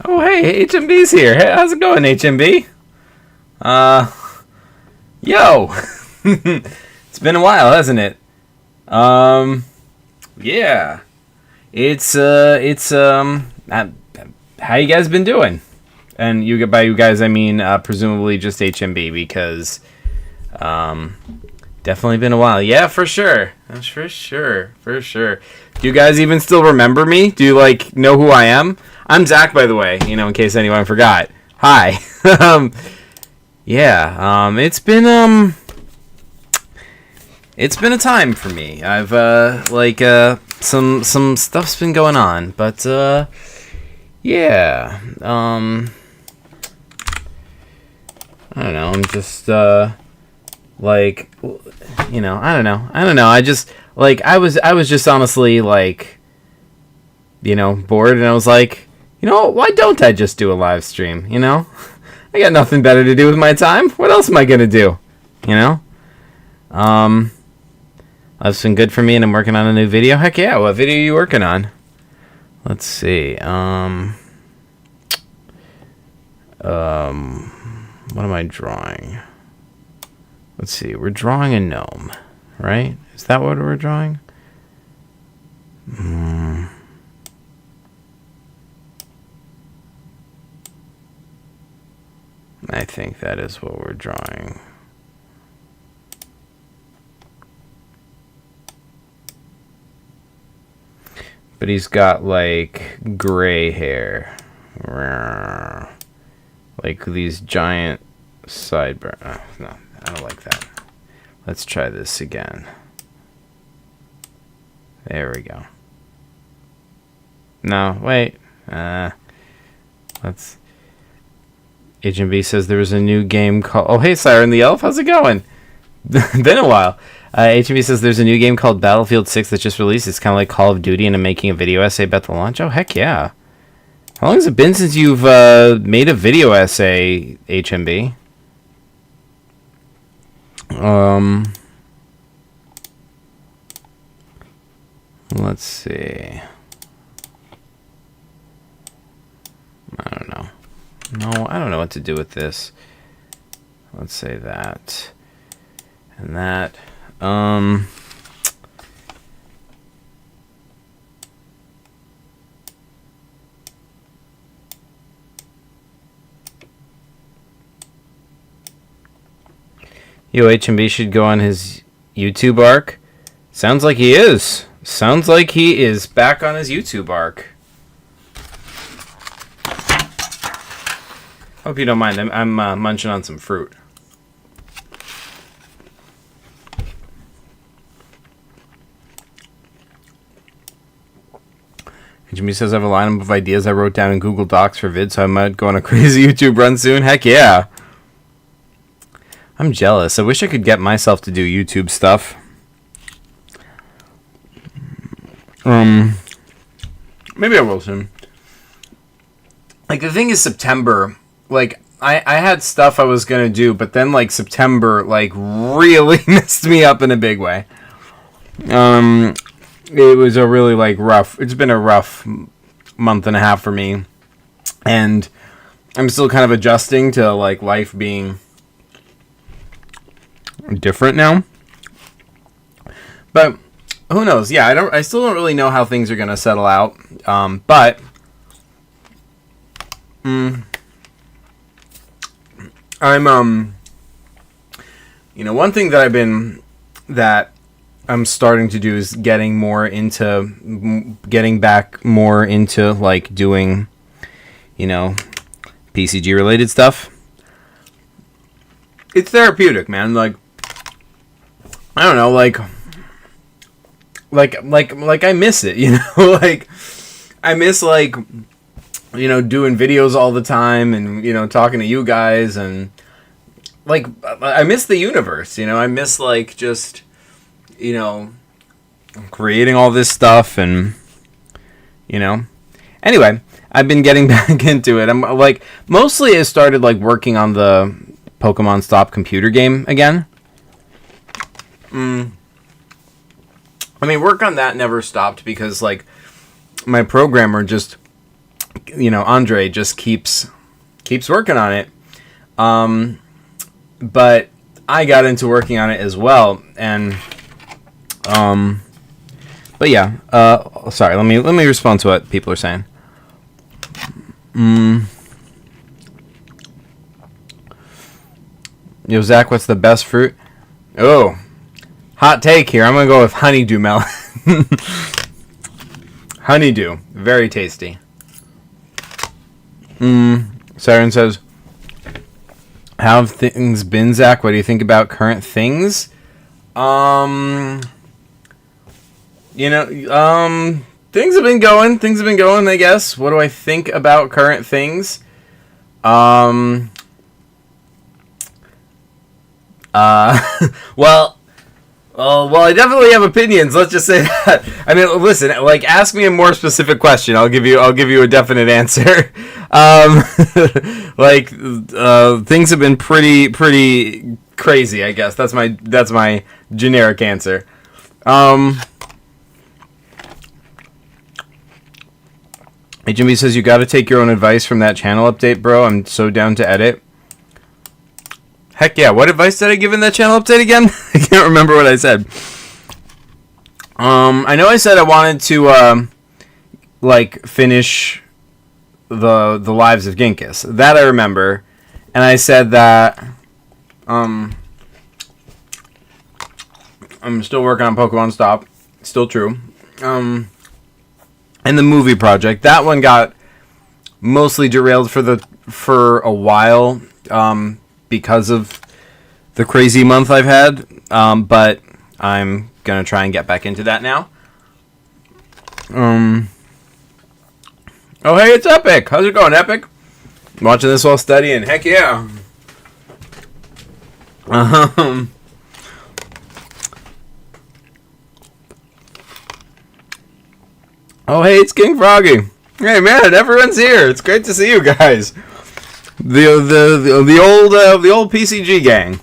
Oh, hey, HMB's here. Hey, how's it going, HMB? Yo. It's been a while, hasn't it? Yeah. How you guys been doing? And by you guys, I mean, presumably just HMB, because, definitely been a while. Yeah, for sure. For sure. Do you guys even still remember me? Do you, know who I am? I'm Zach, by the way, in case anyone forgot. Hi. It's been a time for me. I've, some stuff's been going on, but, yeah. I don't know, I'm just, I don't know. I just, I was just honestly, bored, and I was like, why don't I just do a live stream, I got nothing better to do with my time. What else am I gonna do, That's been good for me, and I'm working on a new video. Heck yeah, what video are you working on? Let's see, what am I drawing? Let's see, we're drawing a gnome, right? Is that what we're drawing? I think that is what we're drawing. But he's got, gray hair. Like these giant sideburns. No, I don't like that. Let's try this again. There we go. No, wait. Let's... HMB says there was a new game called... Oh, hey, Siren the Elf. How's it going? Been a while. HMB says there's a new game called Battlefield 6 that just released. It's kind of like Call of Duty, and I'm making a video essay about the launch. Oh, heck yeah. How long has it been since you've made a video essay, HMB? Let's see. I don't know. No, I don't know what to do with this. Let's say that. And that. Yo, HMB should go on his YouTube arc. Sounds like he is. Sounds like he is back on his YouTube arc. Hope you don't mind. I'm munching on some fruit. Jimmy says I have a lineup of ideas I wrote down in Google Docs for vids, so I might go on a crazy YouTube run soon. Heck yeah. I'm jealous. I wish I could get myself to do YouTube stuff. Maybe I will soon. The thing is, September, I had stuff I was going to do, but then, September, really messed me up in a big way. It was a really, rough, it's been a rough month and a half for me, and I'm still kind of adjusting to, life being different now. But who knows? Yeah, I still don't really know how things are going to settle out, but I'm one thing that I'm starting to do is getting back more into doing PCG related stuff. It's therapeutic, man. I don't know, I miss it, I miss doing videos all the time, and talking to you guys, and I miss the universe, I miss just creating all this stuff, and anyway, I've been getting back into it. I'm mostly I started working on the Pokemon Stop computer game again. I mean, work on that never stopped because my programmer just Andre just keeps working on it. But I got into working on it as well, and but yeah. Sorry. Let me respond to what people are saying. Yo, Zach, what's the best fruit? Oh, hot take here. I'm gonna go with honeydew melon. Honeydew, very tasty. Siren says, "How have things been, Zach? What do you think about current things?" Things have been going. I guess. What do I think about current things? Well, I definitely have opinions. Let's just say that. I mean, listen. Like, ask me a more specific question. I'll give you a definite answer. Things have been pretty crazy. I guess that's my generic answer. HMB says you got to take your own advice from that channel update, bro. I'm so down to edit. Heck yeah! What advice did I give in that channel update again? I can't remember what I said. I know I said I wanted to finish the Lives of Ginkis. That I remember, and I said that I'm still working on Pokemon Stop. Still true. And the movie project, that one got mostly derailed for a while. Because of the crazy month I've had, but I'm gonna try and get back into that now. Oh hey, it's Epic. How's it going, Epic? Watching this while studying. Heck yeah. Oh hey, it's King Froggy. Hey man, everyone's here. It's great to see you guys. The old PCG gang.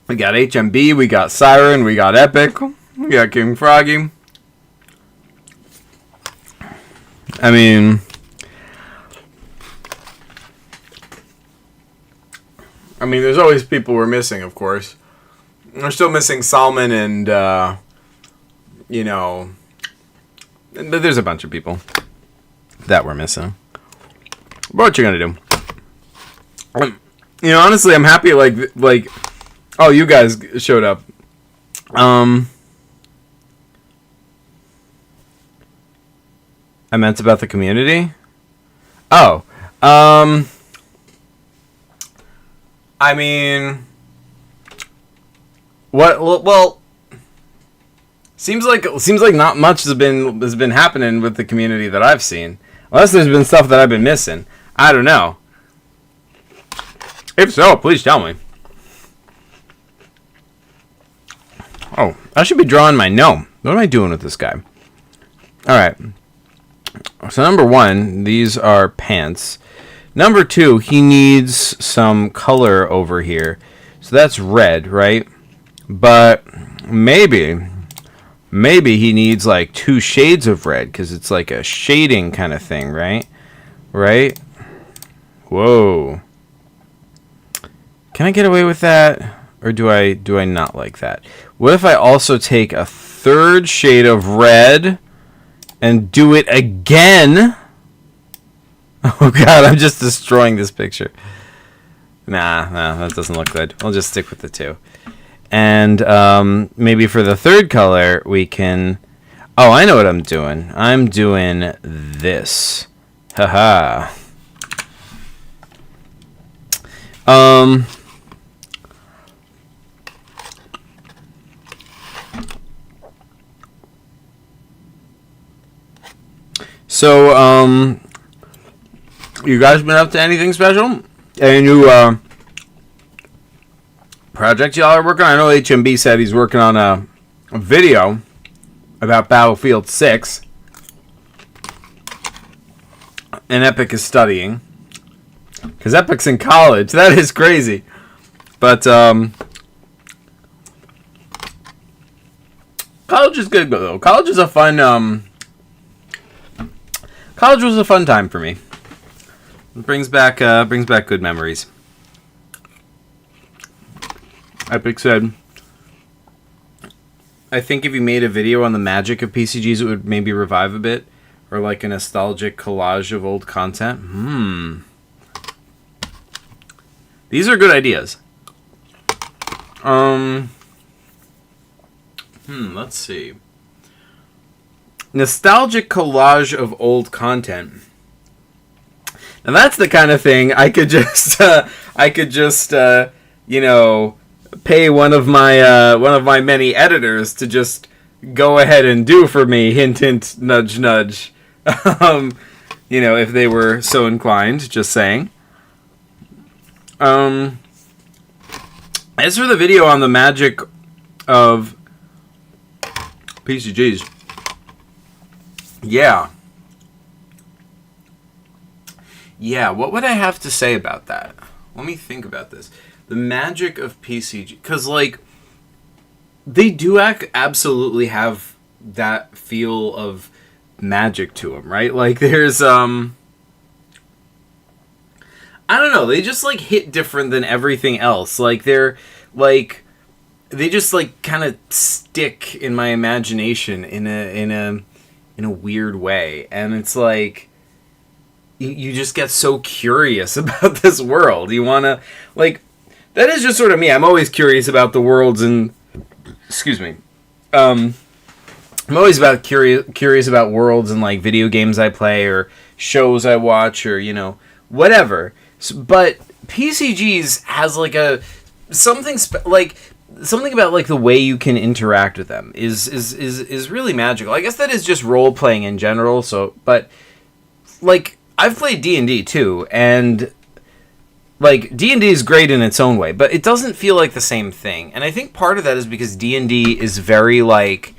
We got HMB, we got Siren, we got Epic, we got King Froggy. I mean, there's always people we're missing, of course. We're still missing Salmon and there's a bunch of people that we're missing. What you gonna do? Honestly, I'm happy. Like, oh, you guys showed up. I meant about the community. Oh, I mean, what? Well, seems like not much has been happening with the community that I've seen. Unless there's been stuff that I've been missing. I don't know. If so, please tell me. Oh, I should be drawing my gnome. What am I doing with this guy? Alright. So number 1, these are pants. Number 2, he needs some color over here. So that's red, right? But maybe he needs like 2 shades of red because it's like a shading kind of thing, right? Right? Whoa. Can I get away with that? Or do I not like that? What if I also take a 3rd shade of red and do it again? Oh god, I'm just destroying this picture. Nah, that doesn't look good. I'll just stick with the 2. And maybe for the 3rd color, we can... Oh, I know what I'm doing. I'm doing this. Haha. So, you guys been up to anything special? Any new project y'all are working on? I know HMB said he's working on a video about Battlefield 6. And Epic is studying. Because Epic's in college. That is crazy. But, college is good, though. College is a fun College was a fun time for me. It brings back good memories. Epic said, I think if you made a video on the magic of PCGs, it would maybe revive a bit. Or like a nostalgic collage of old content. These are good ideas. Let's see. Nostalgic collage of old content. Now that's the kind of thing I could just, pay one of my many editors to just go ahead and do for me. Hint, hint, nudge, nudge. If they were so inclined. Just saying. As for the video on the magic of PCGs, yeah, what would I have to say about that? Let me think about this. The magic of PCG, because, like, they do absolutely have that feel of magic to them, right? Like, there's, I don't know, they just, like, hit different than everything else. Like, they're, like, they just, like, kind of stick in my imagination in a weird way. And it's, like, you just get so curious about this world. You want to, like, that is just sort of me. I'm always curious about the worlds and, excuse me, I'm always curious about worlds and, like, video games I play or shows I watch or, whatever. But PCGs has, like, something about, like, the way you can interact with them is really magical. I guess that is just role playing in general. So, but, like, I've played D&D too, and, like, D&D is great in its own way, but it doesn't feel like the same thing. And I think part of that is because D&D is very, like,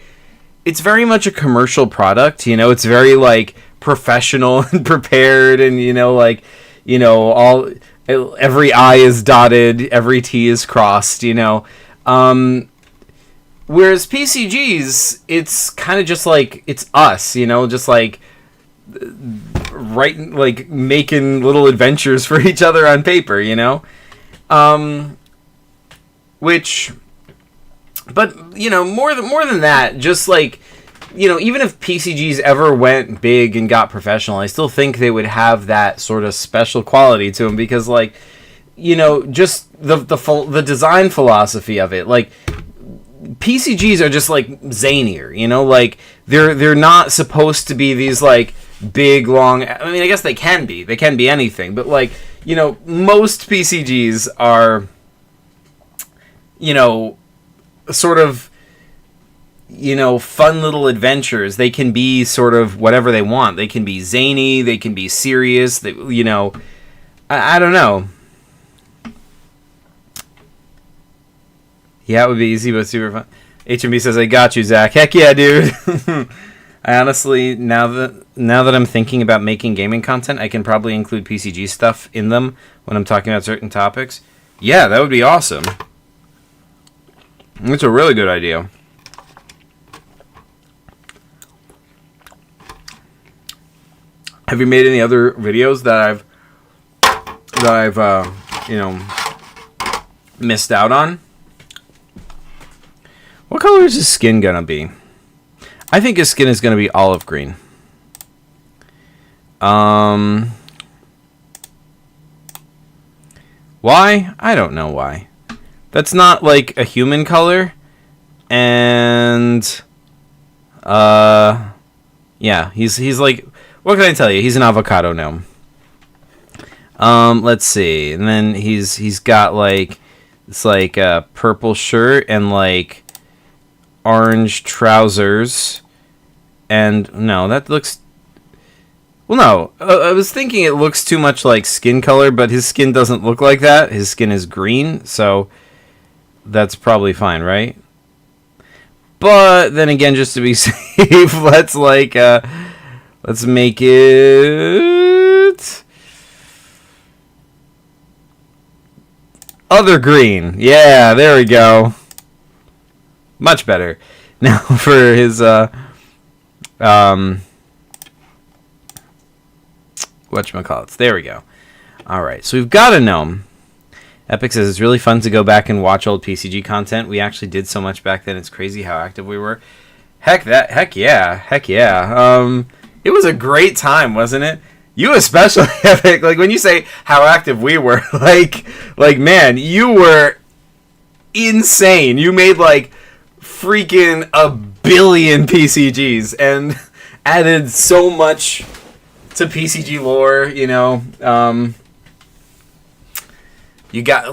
it's very much a commercial product, it's very, like, professional and prepared and, all, every I is dotted, every T is crossed, Whereas PCGs, it's kind of just, like, it's us, just, like, writing, like, making little adventures for each other on paper, which, but, more than that, just, like, even if PCGs ever went big and got professional, I still think they would have that sort of special quality to them because, like, just the design philosophy of it, like, PCGs are just, like, zanier, like, they're not supposed to be these, like, big, long, I mean, I guess they can be anything, but, like, most PCGs are, sort of, fun little adventures. They can be sort of whatever they want. They can be zany, they can be serious, they, I don't know. Yeah, it would be easy, but super fun. HMB says, I got you, Zach. Heck yeah, dude. I honestly, now that I'm thinking about making gaming content, I can probably include PCG stuff in them when I'm talking about certain topics. Yeah, that would be awesome. It's a really good idea. Have you made any other videos that I've missed out on? What color is his skin gonna be? I think his skin is gonna be olive green. Why? I don't know why. That's not, like, a human color. And yeah, he's like, what can I tell you? He's an avocado gnome. Let's see. And then he's got, like, it's like a purple shirt and, like, orange trousers. And no, that looks, well, no, I was thinking it looks too much like skin color, but his skin doesn't look like that. His skin is green, so that's probably fine, right? But then again, just to be safe, let's make it other green. Yeah, there we go. Much better. Now for his whatchamacallits. There we go. All right, so we've got a gnome. Epic says it's really fun to go back and watch old PCG content. We actually did so much back then. It's crazy how active we were. Heck yeah. It was a great time, wasn't it? You especially, Epic. Like, when you say how active we were, like man, you were insane. You made like freaking a billion PCGs and added so much to PCG lore, you know. You got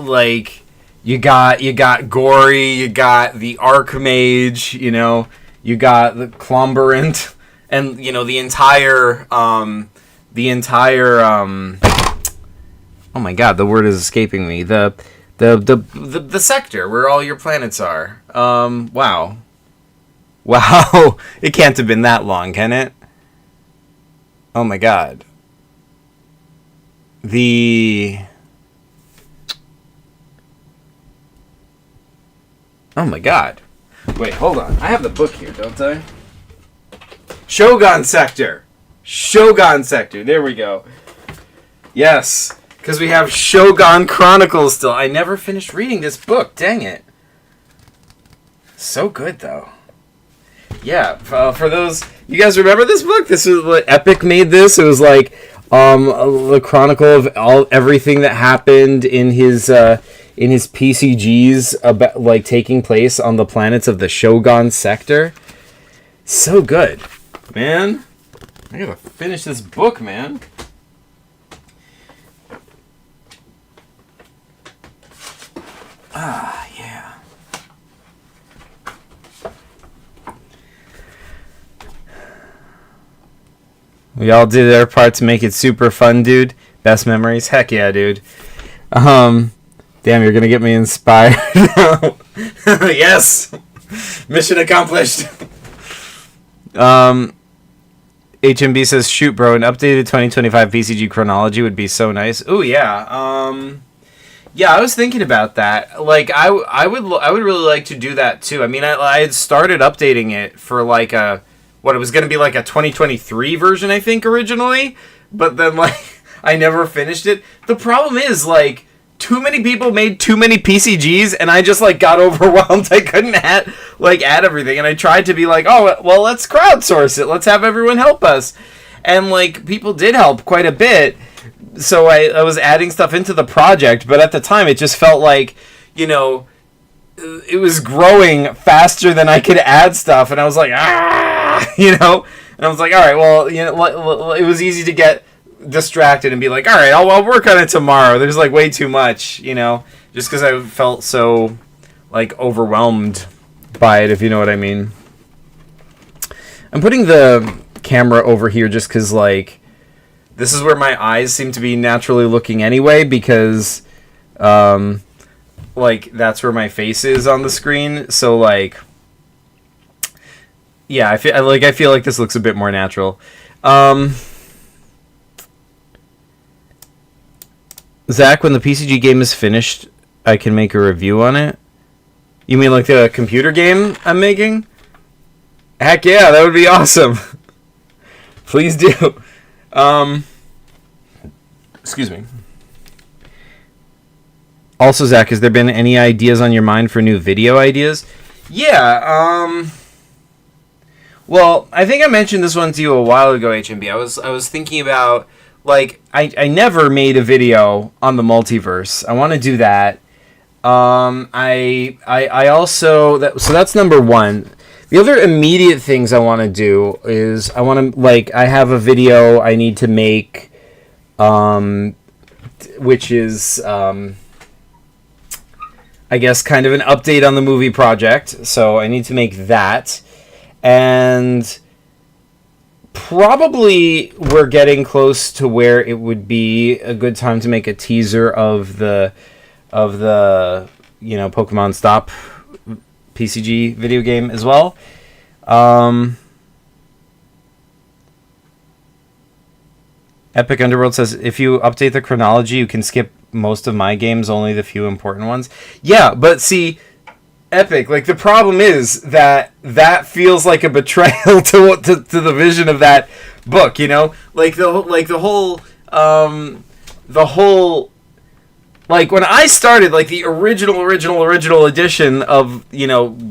Gory, you got the Archmage, you know, you got the Clomberant, and you know the entire oh my god, the word is escaping me. The sector where all your planets are. Wow. It can't have been that long, can it? Oh my god. Oh my god. Wait, hold on. I have the book here, don't I? Shogun Sector. There we go. Yes. Because we have Shogun Chronicles still. I never finished reading this book. Dang it. So good, though. Yeah. For those... You guys remember this book? This was what Epic made this. It was like the chronicle of everything that happened in his PCGs about like taking place on the planets of the Shogun Sector. So good, man. I gotta finish this book, man. Ah, yeah. We all did our part to make it super fun, dude. Best memories? Heck yeah, dude. Damn, you're gonna get me inspired. Yes! Mission accomplished. HMB says, shoot, bro, an updated 2025 PCG chronology would be so nice. Ooh, yeah. Yeah, I was thinking about that. Like, I would really like to do that, too. I mean, I had started updating it for, like, it was going to be, like, a 2023 version, I think, originally. But then, like, I never finished it. The problem is, like, too many people made too many PCGs, and I just, like, got overwhelmed. I couldn't add everything, and I tried to be like, oh, well, let's crowdsource it. Let's have everyone help us. And, like, people did help quite a bit, so I was adding stuff into the project, but at the time, it just felt like, you know, it was growing faster than I could add stuff, and I was like, you know? And I was like, all right, well, you know, it was easy to get distracted and be like, all right, I'll work on it tomorrow. There's like way too much, you know, just because I felt so like overwhelmed by it, if you know what I mean. I'm putting the camera over here just because like this is where my eyes seem to be naturally looking anyway, because like that's where my face is on the screen. So like yeah, I feel like this looks a bit more natural. Zach, when the PCG game is finished, I can make a review on it. You mean like the computer game I'm making? Heck yeah, that would be awesome. Please do. Excuse me. Also, Zach, has there been any ideas on your mind for new video ideas? Yeah, well, I think I mentioned this one to you a while ago, HMB. I was thinking about, like, I never made a video on the multiverse. I want to do that. I also... so that's number one. The other immediate things I want to do is I want to, like, I have a video I need to make, which is, I guess, kind of an update on the movie project. So I need to make that. And probably we're getting close to where it would be a good time to make a teaser of the you know, Pokemon Stop PCG video game as well. Epic Underworld says, if you update the chronology, you can skip most of my games, only the few important ones. Yeah, but see, Epic, like, the problem is that feels like a betrayal to the vision of that book, you know? Like the whole the whole, like, when I started, like, the original edition of,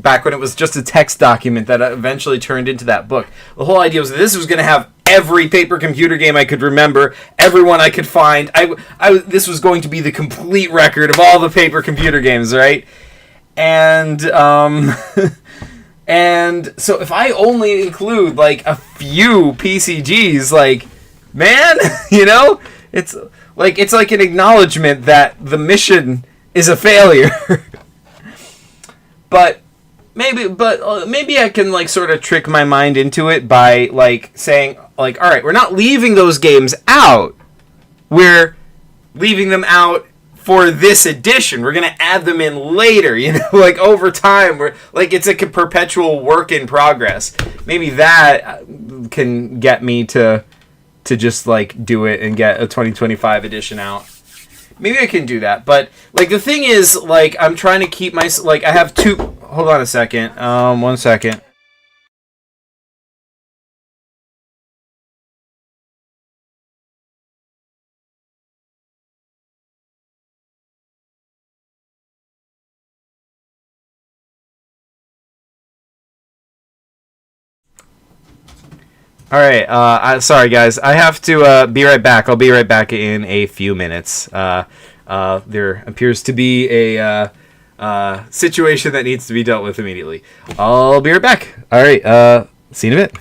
back when it was just a text document that eventually turned into that book, the whole idea was that this was going to have every paper computer game I could remember, everyone I could find. This was going to be the complete record of all the paper computer games, right? And, and so if I only include, like, a few PCGs, like, man, it's like an acknowledgement that the mission is a failure. but maybe I can, like, sort of trick my mind into it by, like, saying, like, all right, we're not leaving those games out. We're leaving them out for this edition. We're gonna add them in later, like, over time. We're like, it's a perpetual work in progress. Maybe that can get me to just, like, do it and get a 2025 edition out. Maybe I can do that. But, like, the thing is, like, I'm trying to keep my, like, I have two. Hold on a second. 1 second. All right. Sorry, guys. I have to be right back. I'll be right back in a few minutes. There appears to be a situation that needs to be dealt with immediately. I'll be right back. All right. See you in a bit.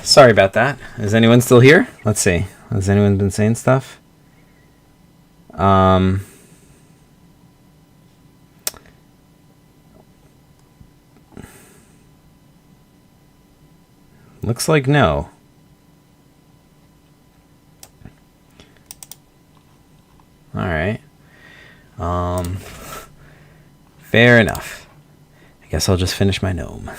Sorry about that. Is anyone still here? Let's see. Has anyone been saying stuff? Looks like no. All right. Fair enough. I guess I'll just finish my gnome.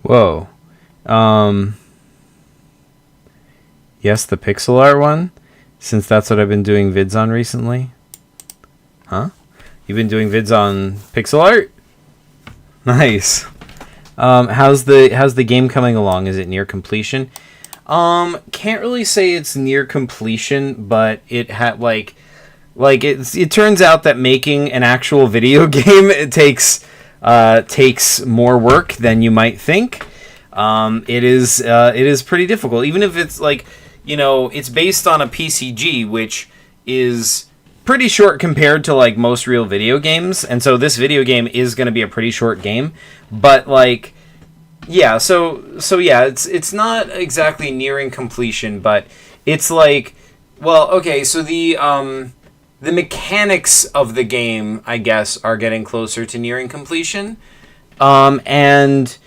Whoa. Yes, the pixel art one, since that's what I've been doing vids on recently. Huh? You've been doing vids on pixel art? Nice. How's the game coming along? Is it near completion? Can't really say it's near completion, but it had it turns out that making an actual video game takes more work than you might think. It is pretty difficult, even if it's it's based on a PCG, which is pretty short compared to most real video games, and so this video game is going to be a pretty short game, but it's not exactly nearing completion, but it's okay, so the mechanics of the game, I guess, are getting closer to nearing completion, and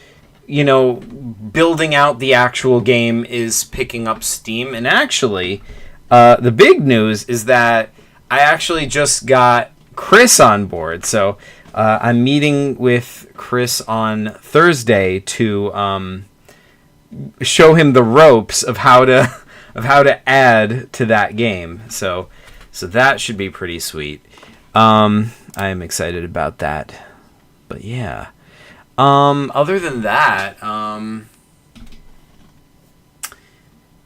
building out the actual game is picking up steam. And actually, the big news is that I actually just got Chris on board. So I'm meeting with Chris on Thursday to show him the ropes of how to add to that game. So that should be pretty sweet. I am excited about that. But yeah. Other than that,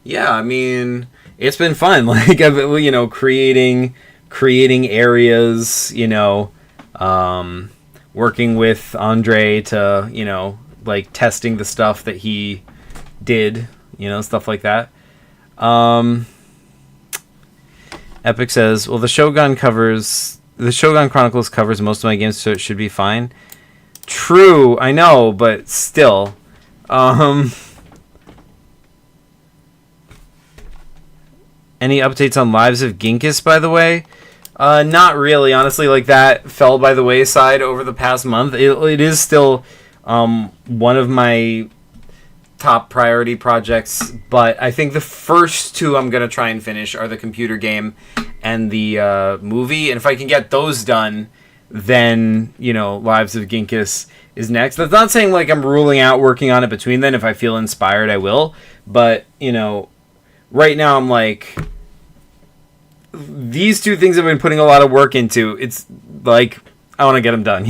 yeah, I mean, it's been fun. I've creating areas, working with Andre to, testing the stuff that he did, stuff like that. Epic says, well, the Shogun Chronicles covers most of my games, so it should be fine. True, I know, but still. Any updates on Lives of Ginkis, by the way? Not really, honestly. That fell by the wayside over the past month. It is still one of my top priority projects, but I think the first two I'm going to try and finish are the computer game and the movie, and if I can get those done, then Lives of Ginkis is next. That's not saying I'm ruling out working on it between then. If I feel inspired, I will, but right now I'm these two things I've been putting a lot of work into. It's I want to get them done,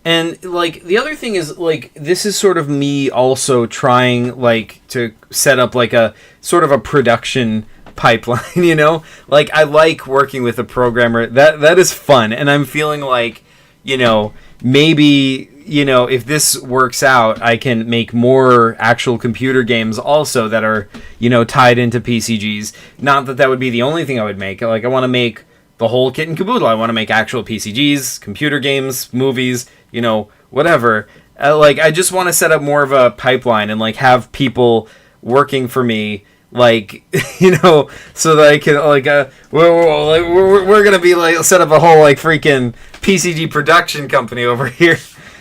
And, like, the other thing is, like, this is sort of me also trying, like, to set up, like, a sort of a production pipeline, you know? Like, I like working with a programmer. That is fun. And I'm feeling like, you know, maybe, you know, if this works out, I can make more actual computer games also that are, you know, tied into PCGs. Not that that would be the only thing I would make. Like, I want to make the whole kit and caboodle. I want to make actual PCGs, computer games, movies, you know, whatever. Like, I just want to set up more of a pipeline and, like, have people working for me, like, you know, so that I can, like, we're gonna be, like, set up a whole, like, freaking PCG production company over here.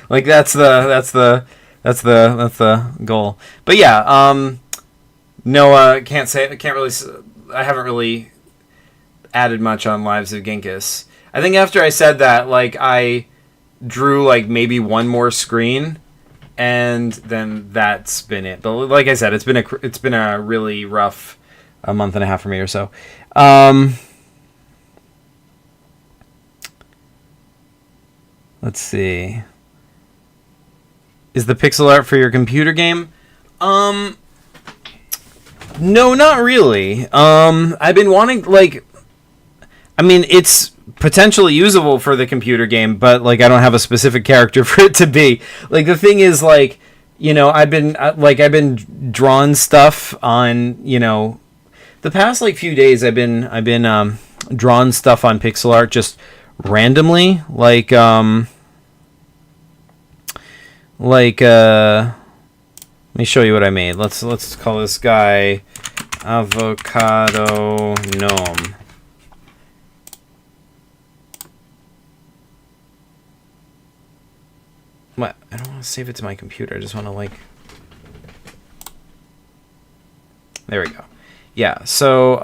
Like, that's the goal. But yeah, no, can't really, I haven't really added much on Lives of Genghis. I think after I said that, like, I drew, like, maybe one more screen, and then that's been it. But like I said, it's been a really rough a month and a half for me or so. Let's see. Is the pixel art for your computer game? No, not really. I've been wanting, like, I mean, it's potentially usable for the computer game, but, like, I don't have a specific character for it to be. Like, the thing is, like, you know, I've been drawing stuff on, you know, the past, like, few days. I've been drawing stuff on pixel art just randomly, like, let me show you what I made. Let's call this guy Avocado Gnome. What? I don't want to save it to my computer. I just want to, like... There we go. Yeah, so,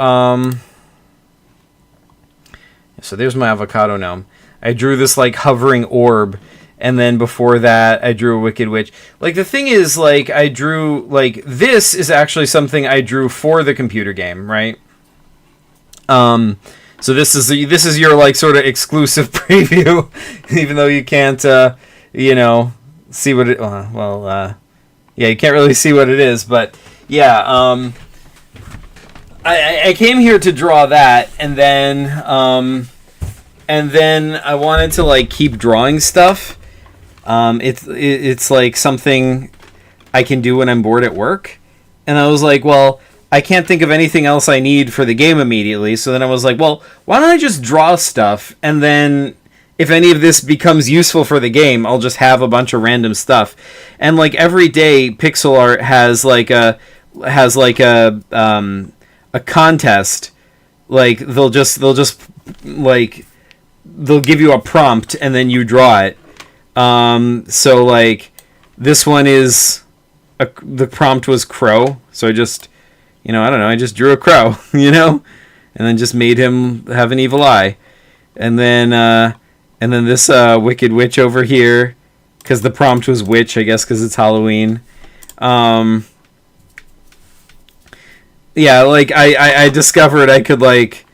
so there's my Avocado Gnome. I drew this, like, hovering orb, and then before that, I drew a Wicked Witch. Like, the thing is, like, I drew, like, this is actually something I drew for the computer game, right? So this is your, like, sort of exclusive preview, even though you can't, you know, see what it... yeah, you can't really see what it is, but yeah, I came here to draw that, and then I wanted to, like, keep drawing stuff. It's like something I can do when I'm bored at work, and I was like, well, I can't think of anything else I need for the game immediately, so then I was like, well, why don't I just draw stuff, and then if any of this becomes useful for the game, I'll just have a bunch of random stuff. And, like, every day pixel art has like a contest. Like, they'll give you a prompt and then you draw it. So, like, this one is the prompt was crow, so I just, you know, I don't know, I just drew a crow, you know, and then just made him have an evil eye. And then this Wicked Witch over here, because the prompt was witch, I guess, because it's Halloween. Yeah, like, I discovered I could, like,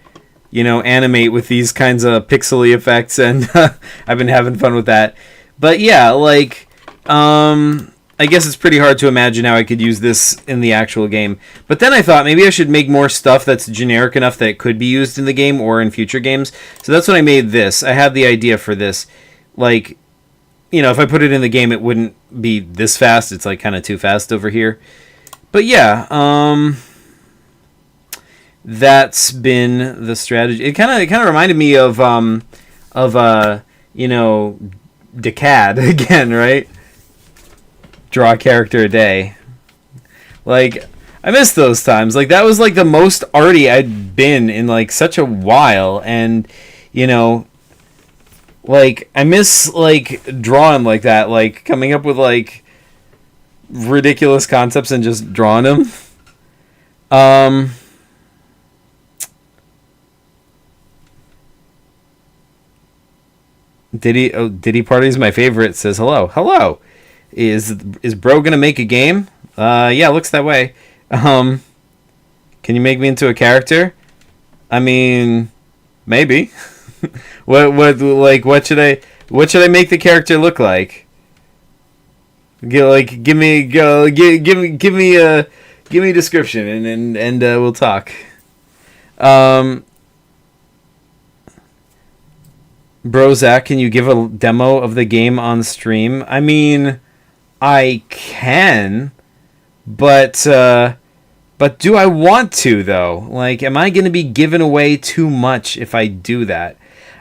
you know, animate with these kinds of pixely effects, and I've been having fun with that. But yeah, like, I guess it's pretty hard to imagine how I could use this in the actual game. But then I thought maybe I should make more stuff that's generic enough that it could be used in the game or in future games. So that's when I made this. I had the idea for this. Like, you know, if I put it in the game, it wouldn't be this fast. It's, like, kind of too fast over here. But yeah, that's been the strategy. It kind of reminded me of you know, Decad again, right? Draw a character a day. Like, I miss those times. Like, that was, like, the most arty I'd been in, like, such a while. And, you know, like, I miss, like, drawing like that. Like, coming up with, like, ridiculous concepts and just drawing them. Diddy Party's my favorite. Says hello. Hello. Is bro gonna make a game? Yeah, looks that way. Can you make me into a character? I mean, maybe. What should I make the character look like? Give me a description and we'll talk. Bro, Zach, can you give a demo of the game on stream? I mean, I can, but do I want to though? Like, am I going to be giving away too much if I do that?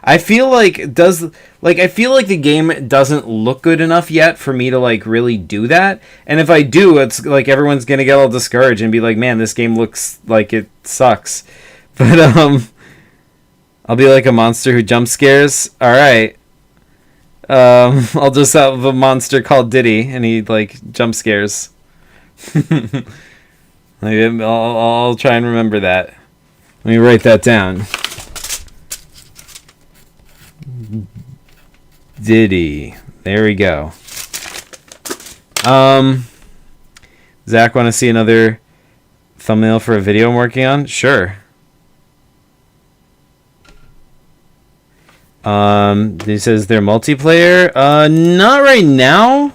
I feel like the game doesn't look good enough yet for me to like really do that. And if I do, it's like everyone's going to get all discouraged and be like, "Man, this game looks like it sucks." But I'll be like a monster who jump scares. All right. I'll just have a monster called Diddy, and he like jump scares. I'll try and remember that. Let me write that down. Diddy. There we go. Zach, want to see another thumbnail for a video I'm working on? Sure. He says they're multiplayer. Not right now.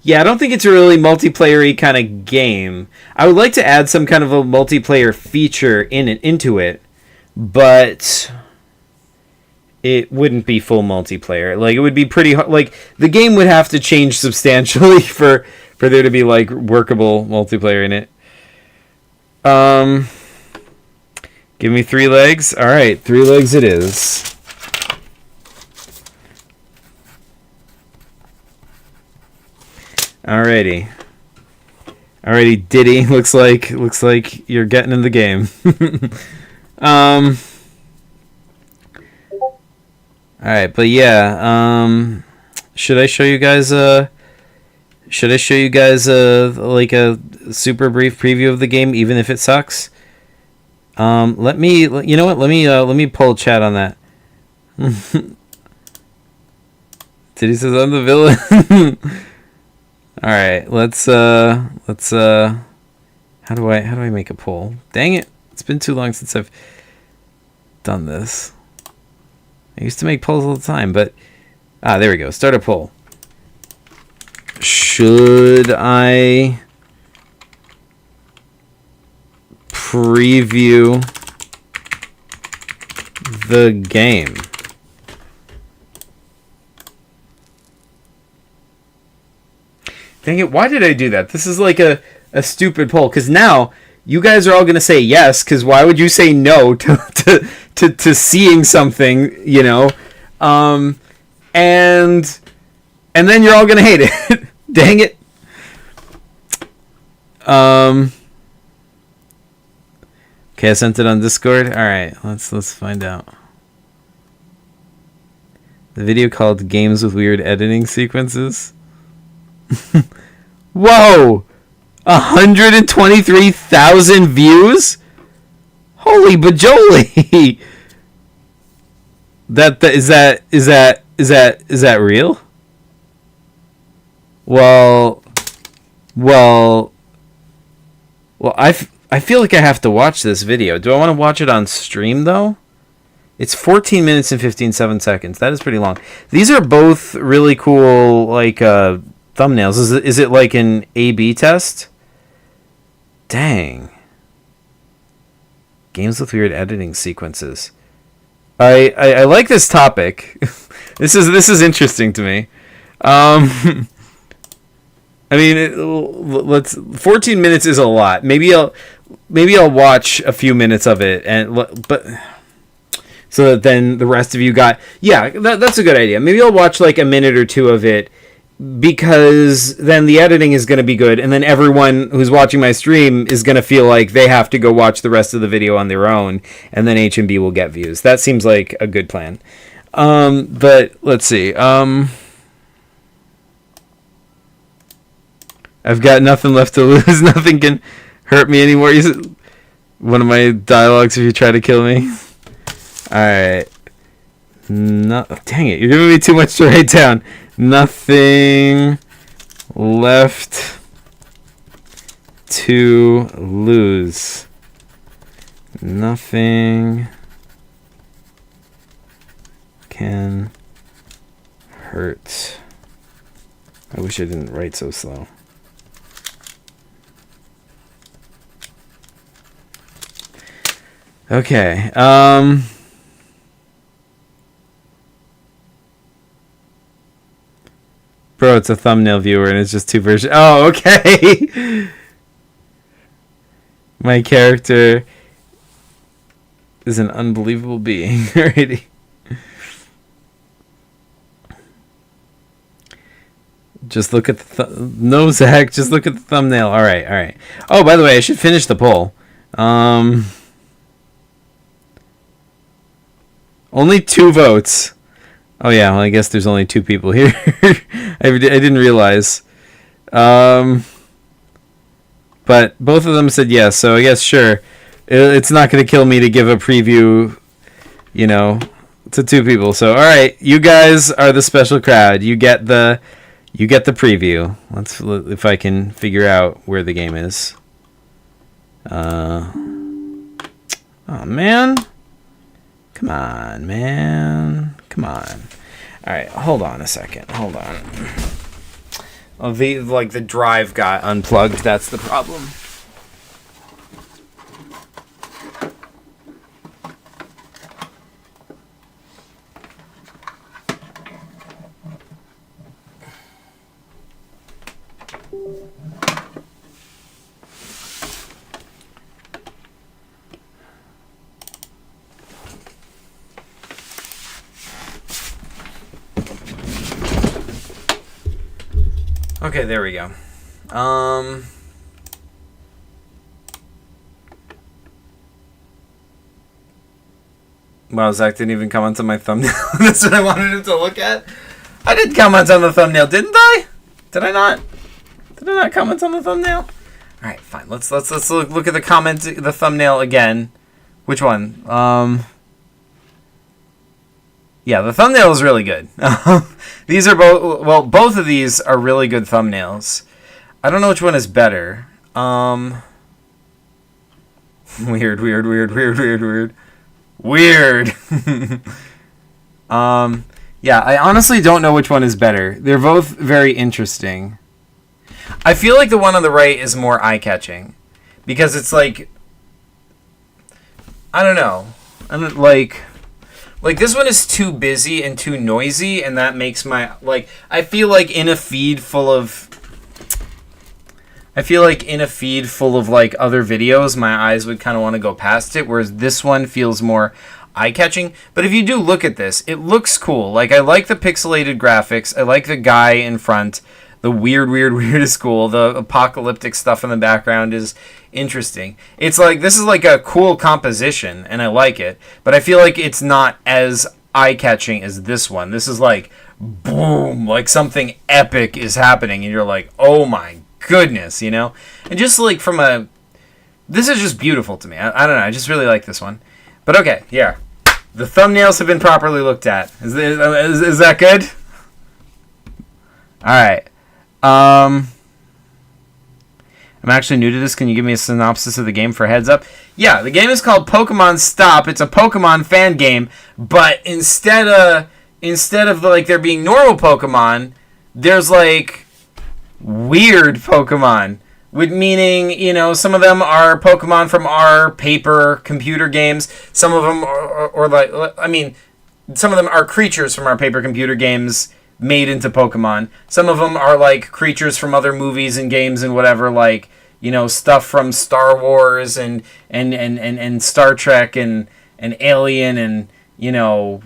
Yeah, I don't think it's a really multiplayer-y kind of game. I would like to add some kind of a multiplayer feature into it, but it wouldn't be full multiplayer. Like, it would be pretty hard. Like, the game would have to change substantially for there to be like workable multiplayer in it. Give me 3 legs. All right, 3 legs it is. Alrighty, Diddy. Looks like you're getting in the game. All right, but yeah. Should I show you guys like a super brief preview of the game, even if it sucks? Let me pull chat on that. Diddy says I'm the villain. All right, let's how do I make a poll? Dang it. It's been too long since I've done this. I used to make polls all the time, but there we go. Start a poll. Should I preview the game? Dang it, why did I do that? This is like a stupid poll, because now you guys are all going to say yes, because why would you say no to seeing something, you know? And then you're all going to hate it. Dang it. Okay, I sent it on Discord. All right, let's find out. The video called Games with Weird Editing Sequences. Whoa! 123,000 views? Holy bajoli! Is that real? Well, I feel like I have to watch this video. Do I want to watch it on stream though? It's 14 minutes and 15 seconds. That is pretty long. These are both really cool, like thumbnails. Is it like an A/B test? Dang. Games with weird editing sequences. I like this topic. This is interesting to me. I mean, 14 minutes is a lot. Maybe I'll watch a few minutes of it, but so that then the rest of you got that's a good idea. Maybe I'll watch like a minute or two of it, because then the editing is going to be good, and then everyone who's watching my stream is going to feel like they have to go watch the rest of the video on their own, and then HMB will get views. That seems like a good plan. But let's see. I've got nothing left to lose. Nothing can hurt me anymore. One of my dialogues if you try to kill me. Alright. No, dang it. You're giving me too much to write down. Nothing left to lose. Nothing can hurt. I wish I didn't write so slow. Okay. Bro, it's a thumbnail viewer and it's just 2 versions. Oh, okay. My character is an unbelievable being. Alrighty. Just look at the no, Zach. Just look at the thumbnail. All right. Oh, by the way, I should finish the poll. Only 2 votes. Oh yeah, well, I guess there's only 2 people here. I didn't realize. But both of them said yes, so I guess sure. It's not going to kill me to give a preview, to 2 people. So all right, you guys are the special crowd. You get the preview. Let's if I can figure out where the game is. Oh man. Come on, man. Come on. All right, hold on a second. Hold on. Oh, the drive got unplugged. That's the problem. Okay, there we go. Wow, Zach didn't even comment on my thumbnail. That's what I wanted him to look at. I did comment on the thumbnail, didn't I? Did I not? Did I not comment on the thumbnail? All right, fine. Let's look at the thumbnail again. Which one? Yeah, the thumbnail is really good. These are both of these are really good thumbnails. I don't know which one is better. Weird. Yeah, I honestly don't know which one is better. They're both very interesting. I feel like the one on the right is more eye-catching because it's like, I don't know. Like this one is too busy and too noisy, and that makes my I feel like in a feed full of like other videos, my eyes would kind of want to go past it, whereas this one feels more eye-catching. But if you do look at this, it looks cool. Like I like the pixelated graphics. I like the guy in front. The weird is cool. The apocalyptic stuff in the background is interesting. It's like this is like a cool composition, and I like it. But I feel like it's not as eye-catching as this one. This is like boom, like something epic is happening, and you're like, oh my goodness, And just like this is just beautiful to me. I don't know. I just really like this one. But okay, yeah, the thumbnails have been properly looked at. Is that good? All right. I'm actually new to this. Can you give me a synopsis of the game for heads up? Yeah, the game is called Pokemon Stop. It's a Pokemon fan game, but instead of like there being normal Pokemon, there's like weird Pokemon. With meaning, some of them are Pokemon from our paper computer games. Some of them some of them are creatures from our paper computer games made into Pokemon. Some of them are like creatures from other movies and games and whatever, like stuff from Star Wars and Star Trek and Alien and the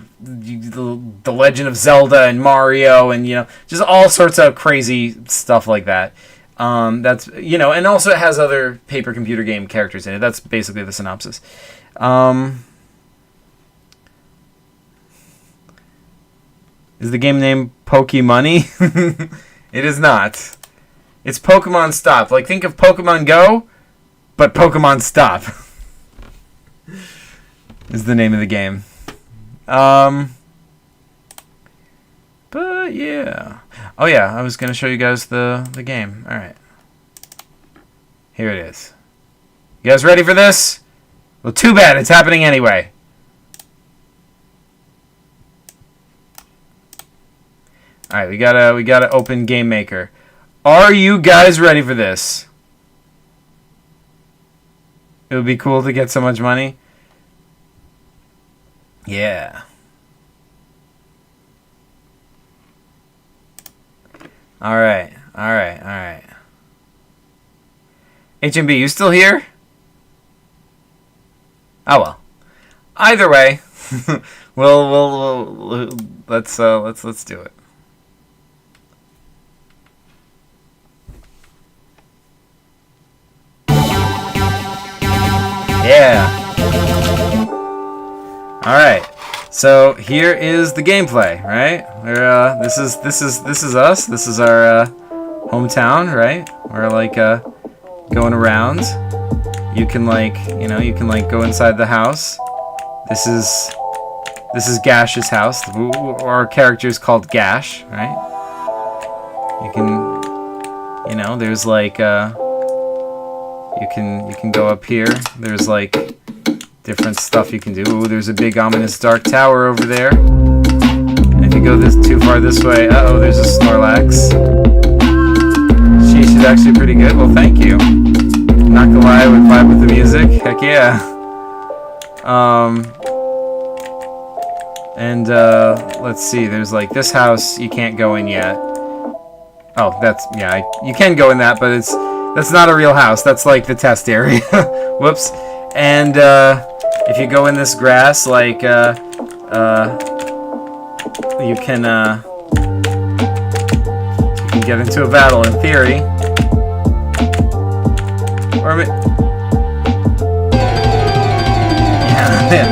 Legend of Zelda and Mario and just all sorts of crazy stuff like that. That's and also it has other paper computer game characters in it. That's basically the synopsis. Is the game name Pokemoney? It is not. It's Pokemon Stop. Like, think of Pokemon Go, but Pokemon Stop is the name of the game. But yeah. Oh yeah, I was gonna show you guys the game. All right. Here it is. You guys ready for this? Well, too bad. It's happening anyway. All right, we gotta open Game Maker. Are you guys ready for this? It would be cool to get so much money. Yeah. All right. HMB, you still here? Oh well. Either way, we'll let's do it. Yeah. All right. So here is the gameplay, right? This is us. This is our hometown, right? We're like going around. You can go inside the house. This is Gash's house. Our character is called Gash, right? You can, there's like you can go up here. There's like different stuff you can do. Ooh, there's a big ominous dark tower over there. And if you go too far this way, there's a Snorlax. Sheesh is actually pretty good. Well, thank you. Not gonna lie, I would vibe with the music. Heck yeah. Let's see. There's like this house you can't go in yet. Oh, you can go in that, but that's not a real house. That's like the test area. Whoops. And if you go in this grass, like you can get into a battle in theory. Or yeah.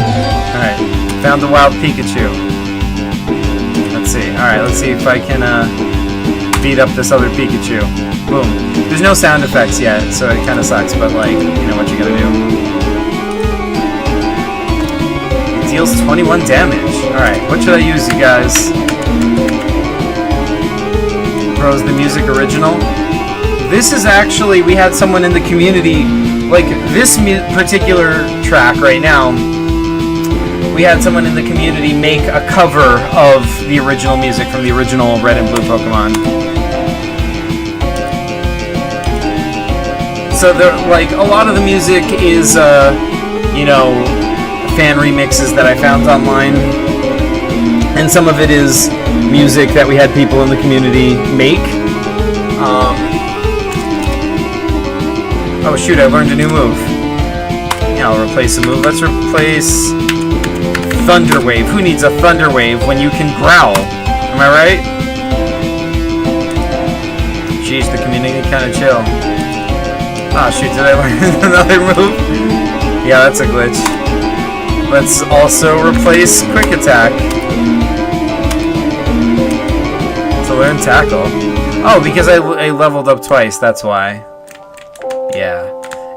All right. Found the wild Pikachu. Let's see. All right. Let's see if I can beat up this other Pikachu. Boom. There's no sound effects yet, so it kind of sucks. But like, you know what you're gonna do. It deals 21 damage. All right. What should I use, you guys? Bros, the music original. This is actually, we had someone in the community, like this particular track right now, we had someone in the community make a cover of the original music from the original Red and Blue Pokemon. So like a lot of the music is, fan remixes that I found online, and some of it is music that we had people in the community make. Oh shoot, I learned a new move. Yeah, I'll replace a move. Let's replace Thunder Wave. Who needs a Thunder Wave when you can growl? Am I right? Jeez, the community kind of chill. Ah, shoot, did I learn another move? Yeah, that's a glitch. Let's also replace Quick Attack. To learn Tackle. Oh, because I leveled up twice, that's why. Yeah.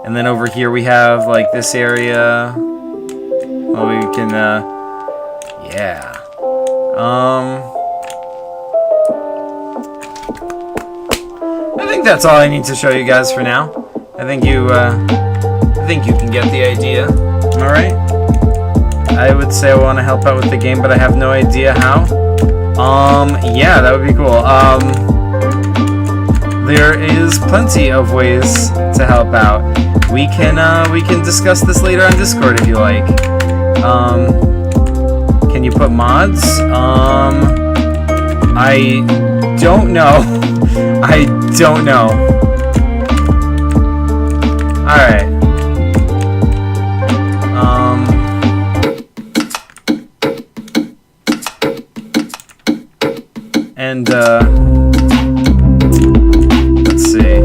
And then over here we have, like, this area. Oh, we can, yeah. I think that's all I need to show you guys for now. I think you can get the idea. Alright? I would say I want to help out with the game, but I have no idea how. Yeah, that would be cool. There is plenty of ways to help out. We can discuss this later on Discord if you like. Can you put mods? I don't know. I don't know. Alright. And, let's see.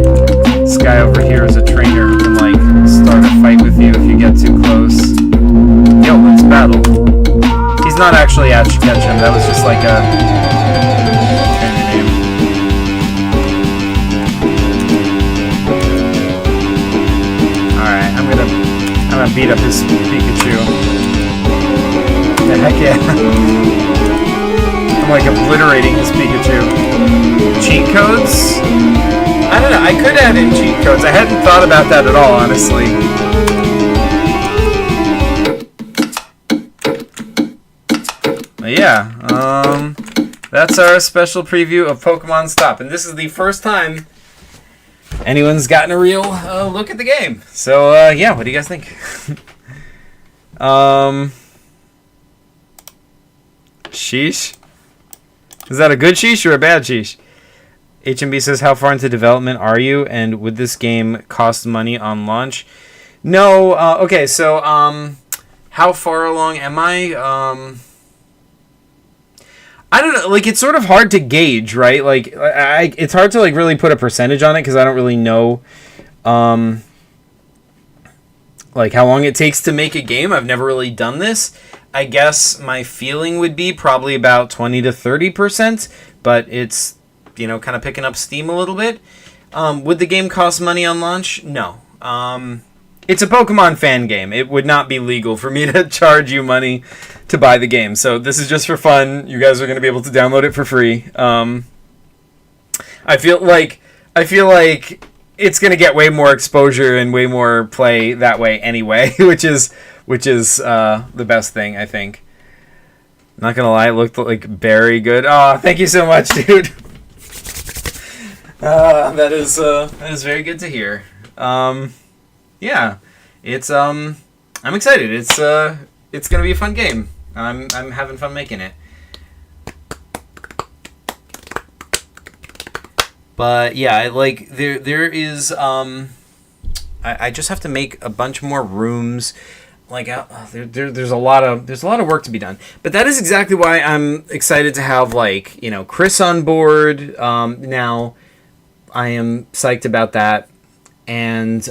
This guy over here is a trainer who can, like, start a fight with you if you get too close. Yo, let's battle. He's not actually Ash Ketchum, that was just like a trainer name. Alright, I'm gonna beat up his Pikachu. The heck yeah. I'm like obliterating his Pikachu. Cheat codes? I don't know, I could add in cheat codes. I hadn't thought about that at all, honestly. But yeah, That's our special preview of Pokemon Stop. And this is the first time anyone's gotten a real look at the game. So, yeah, what do you guys think? Sheesh? Is that a good sheesh or a bad sheesh? HMB says, how far into development are you? And would this game cost money on launch? No. Okay, so how far along am I? I don't know. Like, it's sort of hard to gauge, right? Like, it's hard to like really put a percentage on it because I don't really know, like how long it takes to make a game. I've never really done this. I guess my feeling would be probably about 20 to 30%, but it's, you know, kind of picking up steam a little bit. Would the game cost money on launch? No. It's a Pokemon fan game. It would not be legal for me to charge you money to buy the game. So this is just for fun. You guys are going to be able to download it for free. I feel like it's going to get way more exposure and way more play that way anyway, which is the best thing, I think. Not going to lie, it looked like very good. Oh, thank you so much, dude. That is very good to hear. Yeah, it's I'm excited. It's gonna be a fun game. I'm having fun making it. But yeah, like there is I just have to make a bunch more rooms. Like there's a lot of work to be done. But that is exactly why I'm excited to have, like, you know, Chris on board. Now I am psyched about that, and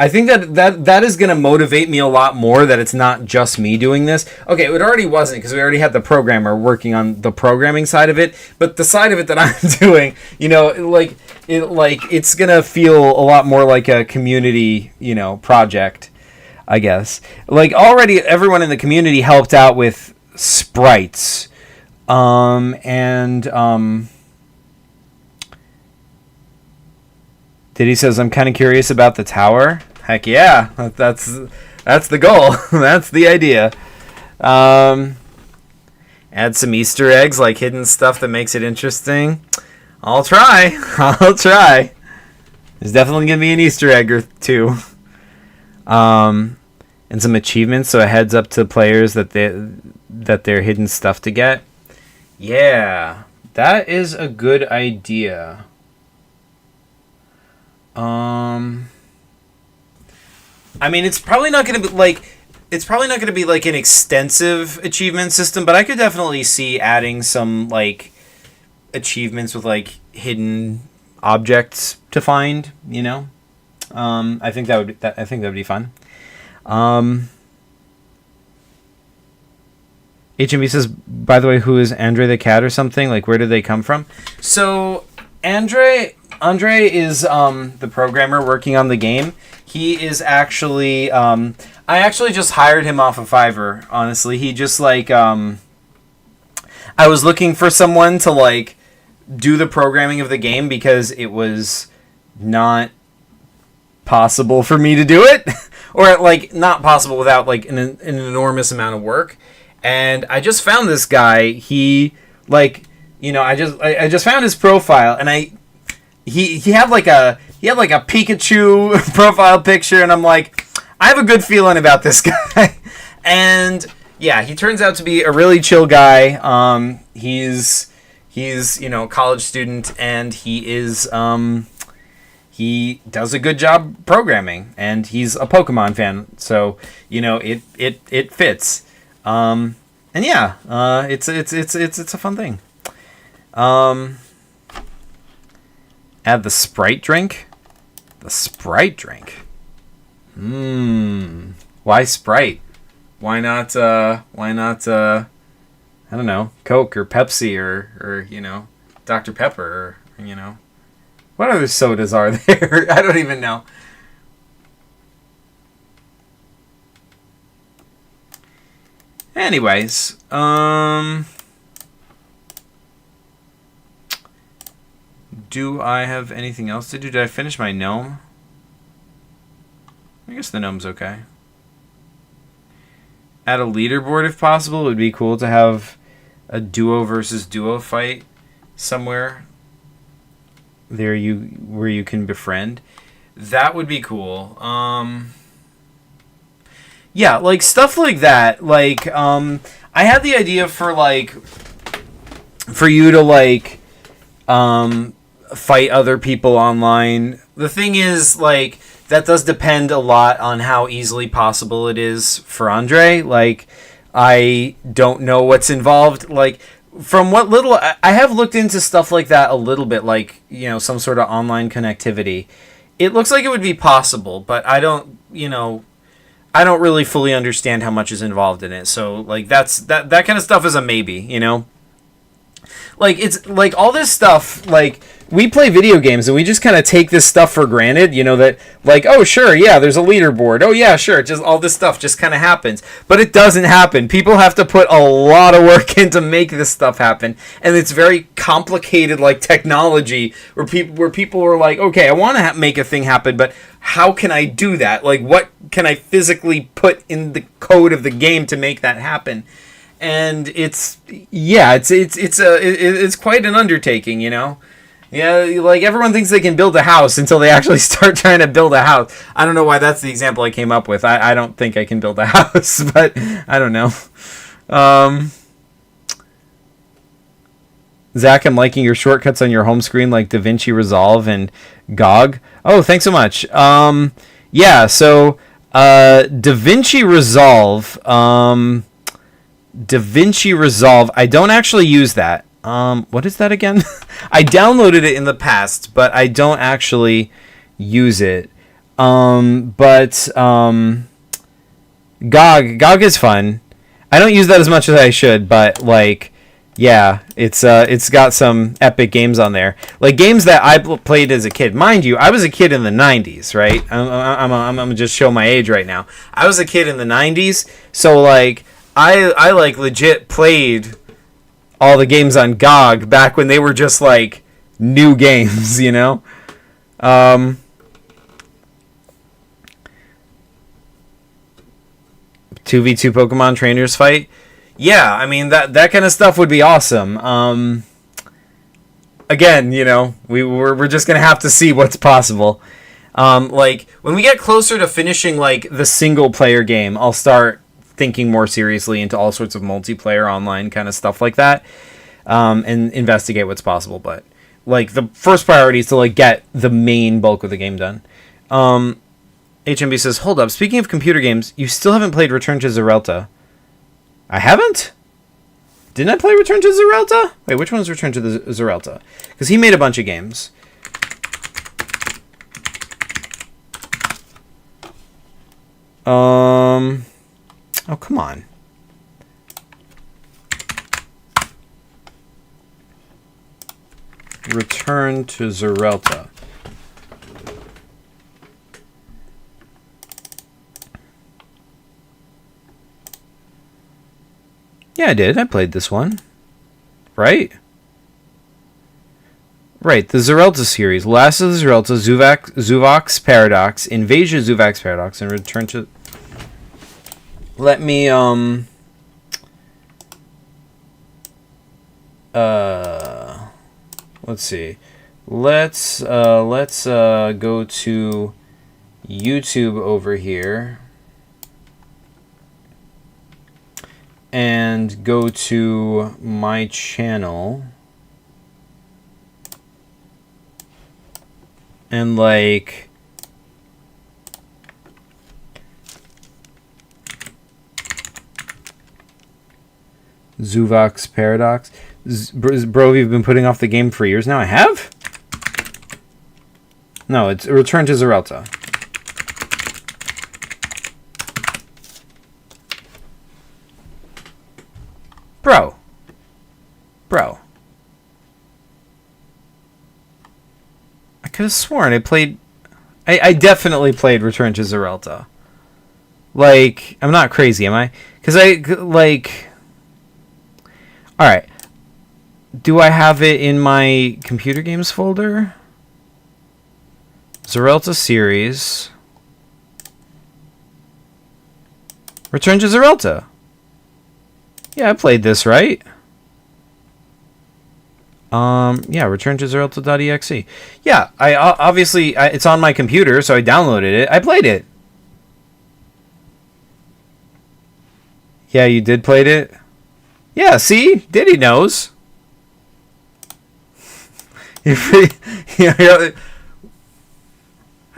I think that is going to motivate me a lot more, that it's not just me doing this. Okay, it already wasn't, because we already had the programmer working on the programming side of it, but the side of it that I'm doing, you know, it's going to feel a lot more like a community, you know, project, I guess. Like, already everyone in the community helped out with sprites, Diddy says, I'm kind of curious about the tower. Heck yeah, that's the goal. That's the idea. Add some Easter eggs, like hidden stuff that makes it interesting. I'll try. There's definitely going to be an Easter egg or two. And some achievements, so a heads up to players that they're hidden stuff to get. Yeah, that is a good idea. I mean, it's probably not going to be like an extensive achievement system, but I could definitely see adding some like achievements with like hidden objects to find, you know. I think that would be fun. HMB says, by the way, who is Andre the cat or something? Like, where did they come from? So Andre is the programmer working on the game. He is actually I actually just hired him off of Fiverr, honestly. He just like I was looking for someone to like do the programming of the game because it was not possible for me to do it, or like not possible without like an enormous amount of work. And I just found this guy. He like, you know, I just found his profile, and he had like a Pikachu profile picture, and I'm like, I have a good feeling about this guy. And yeah, he turns out to be a really chill guy. He's you know, a college student, and he does a good job programming, and he's a Pokemon fan, so you know it fits. And yeah, it's a fun thing. Add the Sprite drink. The Sprite drink. Why Sprite? Why not? I don't know, Coke or Pepsi or you know, Dr. Pepper, or you know, what other sodas are there? I don't even know. Anyways, do I have anything else to do? Did I finish my gnome? I guess the gnome's okay. Add a leaderboard if possible. It would be cool to have a duo versus duo fight somewhere there where you can befriend. That would be cool. Yeah, like stuff like that. Like I had the idea for like for you to like fight other people online. The thing is, like, that does depend a lot on how easily possible it is for Andre. Like, I don't know what's involved. Like, from what little I have looked into stuff like that a little bit, like, you know, some sort of online connectivity. It looks like it would be possible, but I don't really fully understand how much is involved in it. So, like, that kind of stuff is a maybe, you know? Like, it's like all this stuff, like, we play video games and we just kind of take this stuff for granted, you know, that like, oh sure, yeah, there's a leaderboard, oh yeah, sure, just all this stuff just kind of happens. But it doesn't happen. People have to put a lot of work in to make this stuff happen, and it's very complicated, like, technology where people are like, okay, I want to make a thing happen, but how can I do that? Like, what can I physically put in the code of the game to make that happen? And it's quite an undertaking, you know. Yeah, like, everyone thinks they can build a house until they actually start trying to build a house. I don't know why that's the example I came up with. I don't think I can build a house, but I don't know. Zach, I'm liking your shortcuts on your home screen, like DaVinci Resolve and GOG. Oh, thanks so much. Yeah, so DaVinci Resolve, I don't actually use that. What is that again? I downloaded it in the past, but I don't actually use it. But GOG is fun. I don't use that as much as I should, but like, yeah, it's got some epic games on there. Like games that I played as a kid. Mind you, I was a kid in the 90s, right? I'm gonna just show my age right now. I was a kid in the 90s, so like I like legit played all the games on GOG back when they were just like new games, you know? 2v2 Pokemon trainers fight. Yeah, I mean, that kind of stuff would be awesome. Again, you know, we're just going to have to see what's possible. Like, when we get closer to finishing, like, the single-player game, I'll start thinking more seriously into all sorts of multiplayer online kind of stuff like that, and investigate what's possible. But like the first priority is to like get the main bulk of the game done. HMB says, hold up, speaking of computer games, you still haven't played Return to Zerelta. I haven't? Didn't I play Return to Zerelta? Wait, which one's Return to the Zerelta? Because he made a bunch of games. Oh, come on. Return to Zerelta. Yeah, I did. I played this one. Right? Right, the Zerelta series. Last of the Zerelta, Zuvok's Paradox, Invasion Zuvok's Paradox, and Return to... Let me, let's see. Let's go to YouTube over here. And go to my channel. And, like... Zuvok's Paradox. Bro, you've been putting off the game for years now. I have? No, it's Return to Zerelta. Bro. I could have sworn I played... I definitely played Return to Zerelta. Like, I'm not crazy, am I? Because like... Alright. Do I have it in my computer games folder? Zerelta series. Return to Zerelta. Yeah, I played this, right? Yeah, return to Zeralta.exe. Yeah, I obviously it's on my computer, so I downloaded it. I played it. Yeah, you did played it? Yeah, see? Diddy knows. I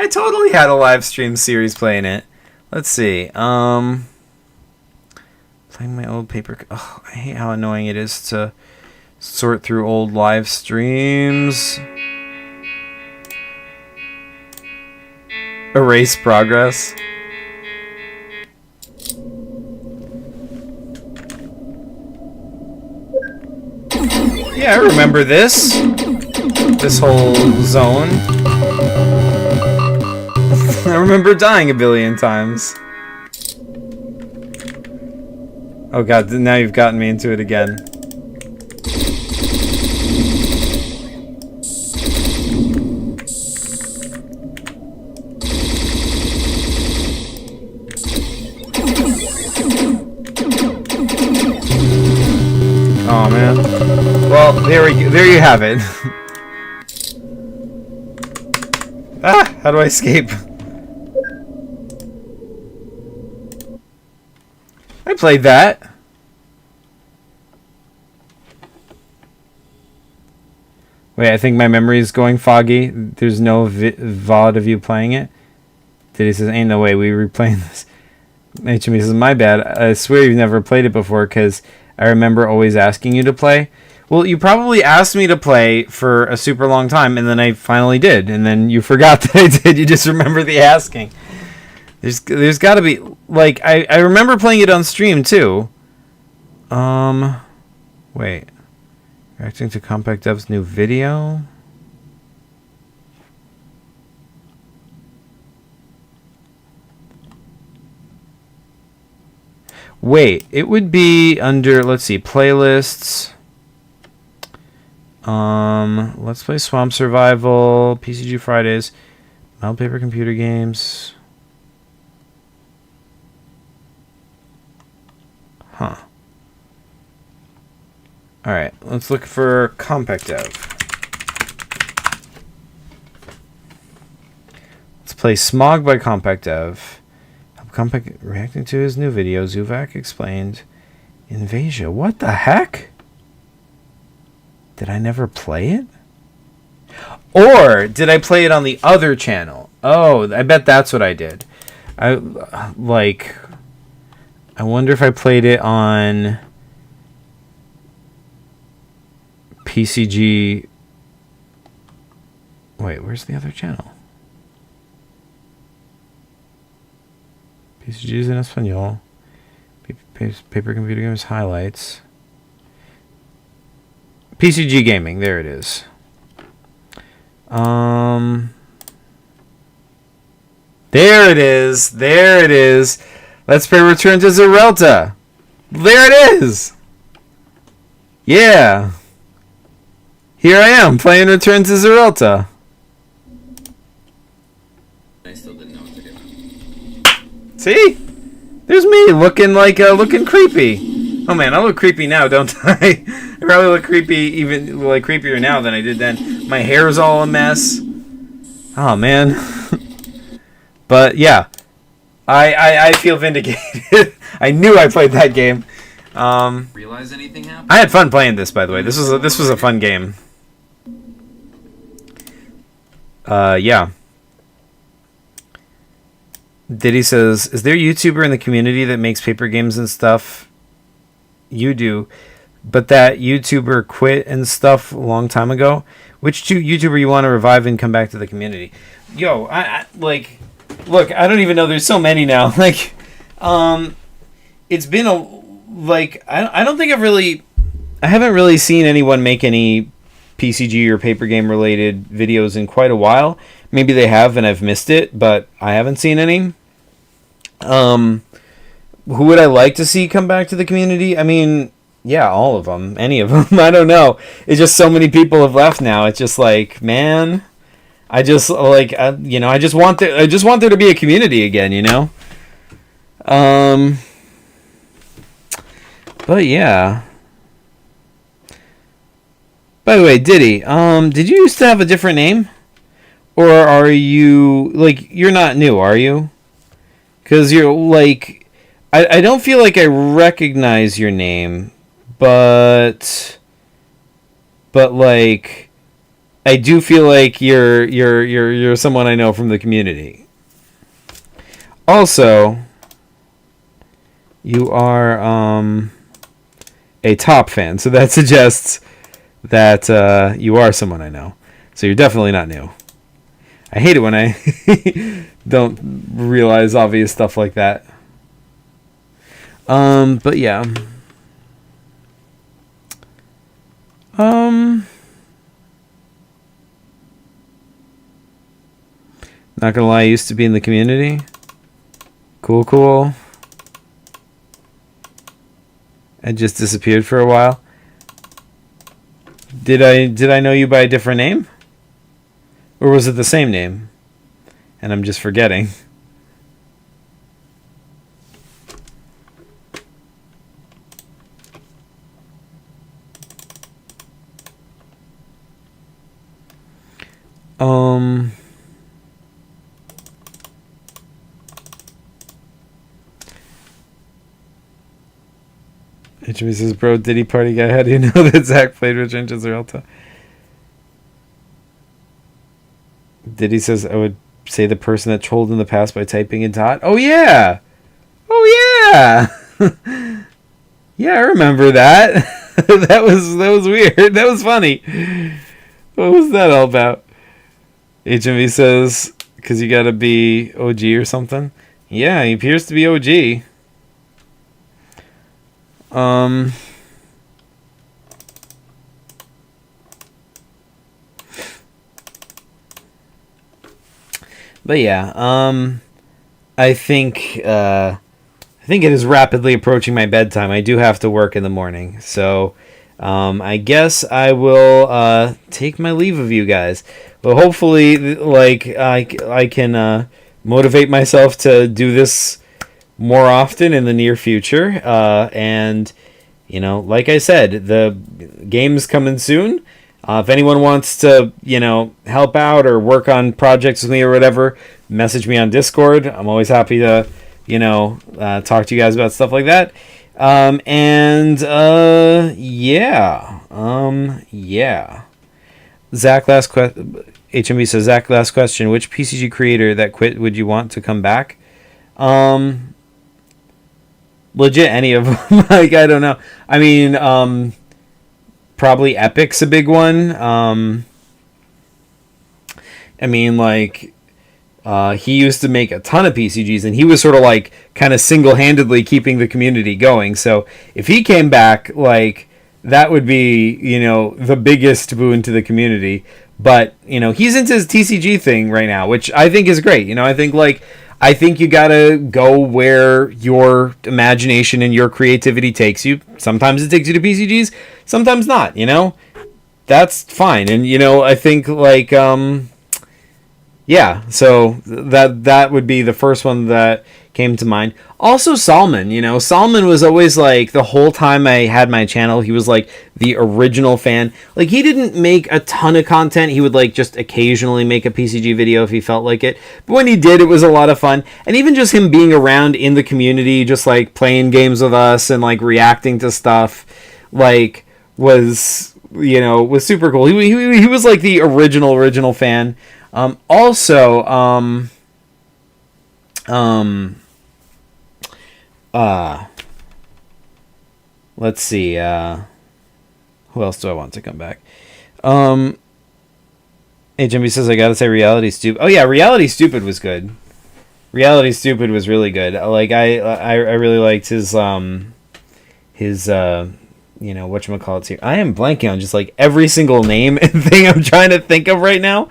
totally had a live stream series playing it. Let's see. Playing my old paper. Oh, I hate how annoying it is to sort through old live streams. Erase progress. Yeah, I remember this. This whole zone. I remember dying a billion times. Oh god, now you've gotten me into it again. Oh man. Well, there you have it. Ah, how do I escape? I played that. Wait, I think my memory is going foggy. There's no VOD of you playing it. Diddy says, ain't no way we replaying this. HME says, my bad. I swear you've never played it before because I remember always asking you to play. Well, you probably asked me to play for a super long time, and then I finally did, and then you forgot that I did. You just remember the asking. There's got to be, like, I remember playing it on stream too. Wait, reacting to Compact Dev's new video. Wait, it would be under, let's see, playlists. Let's play Swamp Survival, PCG Fridays, Mild Paper Computer Games. Huh. Alright, let's look for Compact Dev. Let's play Smog by Compact Dev. Compact reacting to his new video, Zuvak explained. Invasia, what the heck? Did I never play it? Or did I play it on the other channel? Oh, I bet that's what I did. I wonder if I played it on PCG. Wait, where's the other channel? PCG's in Espanol. Paper Computer Games Highlights. PCG Gaming, there it is. There it is. There it is. Let's play Return to Zeralta. There it is. Yeah. Here I am playing Return to Zeralta. I still didn't know what to do. See? There's me looking like looking creepy. Oh man, I look creepy now, don't I? I probably look creepy, even like creepier now than I did then. My hair's all a mess. Oh man. But yeah, I feel vindicated. I knew I played that game. Realize anything happened? I had fun playing this, by the way. This was a fun game. Yeah. Diddy says, is there a YouTuber in the community that makes paper games and stuff? You do. But that YouTuber quit and stuff a long time ago. Which YouTuber you want to revive and come back to the community? Yo, I look, I don't even know. There's so many now. Like, it's been I don't think I haven't really seen anyone make any PCG or paper game related videos in quite a while. Maybe they have and I've missed it, but I haven't seen any. Who would I like to see come back to the community? I mean, yeah, all of them, any of them. I don't know. It's just so many people have left now. It's just like, man, I just like, I just want there to be a community again, you know? But yeah. By the way, Diddy, did you used to have a different name? Or are you, like, you're not new, are you? Because you're, like, I don't feel like I recognize your name, but, like, I do feel like you're someone I know from the community. Also, you are, a top fan, so that suggests that, you are someone I know. So you're definitely not new. I hate it when I don't realize obvious stuff like that. But yeah. Not gonna lie, I used to be in the community. Cool. I just disappeared for a while. Did I know you by a different name? Or was it the same name? And I'm just forgetting. HB says, bro, Diddy party guy, how do you know that Zach played with Ginger Zeralta? Diddy says, I would say the person that trolled in the past by typing in dot. Oh yeah! Yeah, I remember that. that was weird. That was funny. What was that all about? HMV says, because you gotta be OG or something. Yeah, he appears to be OG. But yeah, I think it is rapidly approaching my bedtime. I do have to work in the morning, so I guess I will take my leave of you guys. But hopefully, like I can motivate myself to do this more often in the near future. And you know, like I said, the game's coming soon. If anyone wants to, you know, help out or work on projects with me or whatever, message me on Discord. I'm always happy to, you know, talk to you guys about stuff like that. Yeah. Zach, last question. HMB says, Zach, last question. Which PCG creator that quit would you want to come back? Legit, any of them. Like, I don't know. I mean, probably Epic's a big one. I mean, like, he used to make a ton of PCGs, and he was sort of like kind of single-handedly keeping the community going. So if he came back, like, that would be, you know, the biggest boon to the community. But, you know, he's into his TCG thing right now, which I think is great. You know, I think you gotta go where your imagination and your creativity takes you. Sometimes it takes you to PCGs, sometimes not, you know? That's fine. And, you know, I think, like, yeah, so that would be the first one that came to mind. Also, Salman, you know, Salman was always, like, the whole time I had my channel, he was, like, the original fan. Like, he didn't make a ton of content. He would, like, just occasionally make a PCG video if he felt like it. But when he did, it was a lot of fun. And even just him being around in the community, just, like, playing games with us and, like, reacting to stuff, like, was, you know, was super cool. He was, like, the original fan. Let's see, who else do I want to come back? HMB says, I gotta say Reality Stupid. Oh yeah, Reality Stupid was good. Reality Stupid was really good. Like, I really liked his you know, whatchamacallits here. I am blanking on just, like, every single name and thing I'm trying to think of right now.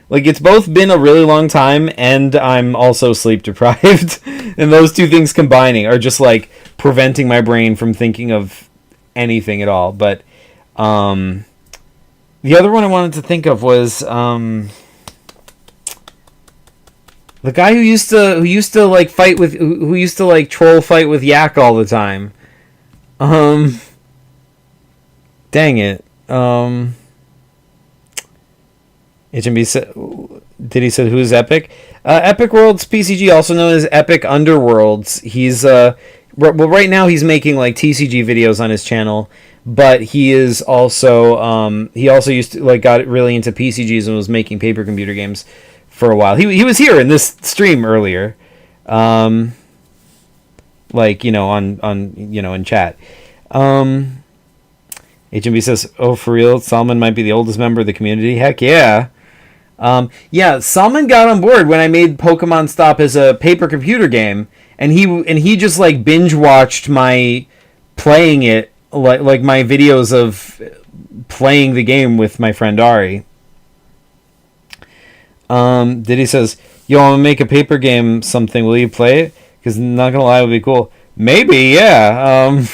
Like, it's both been a really long time, and I'm also sleep deprived. And those two things combining are just, like, preventing my brain from thinking of anything at all. But the other one I wanted to think of was the guy who used to like fight with, who used to, like, troll fight with Yak all the time. Dang it. HMB said, did he said who's Epic? Epic Worlds PCG, also known as Epic Underworlds. He's well, right now he's making like TCG videos on his channel, but he is also he also used to like got really into PCGs and was making paper computer games for a while. He was here in this stream earlier, like on in chat. HMB says, "Oh, for real? Salman might be the oldest member of the community. Heck yeah." Yeah, Salman got on board when I made Pokemon Stop as a paper computer game, and he just like binge watched my playing it, like my videos of playing the game with my friend Ari. Diddy says, "Yo, I'm gonna make a paper game. Something. Will you play it? Because not gonna lie, it would be cool. Maybe, yeah.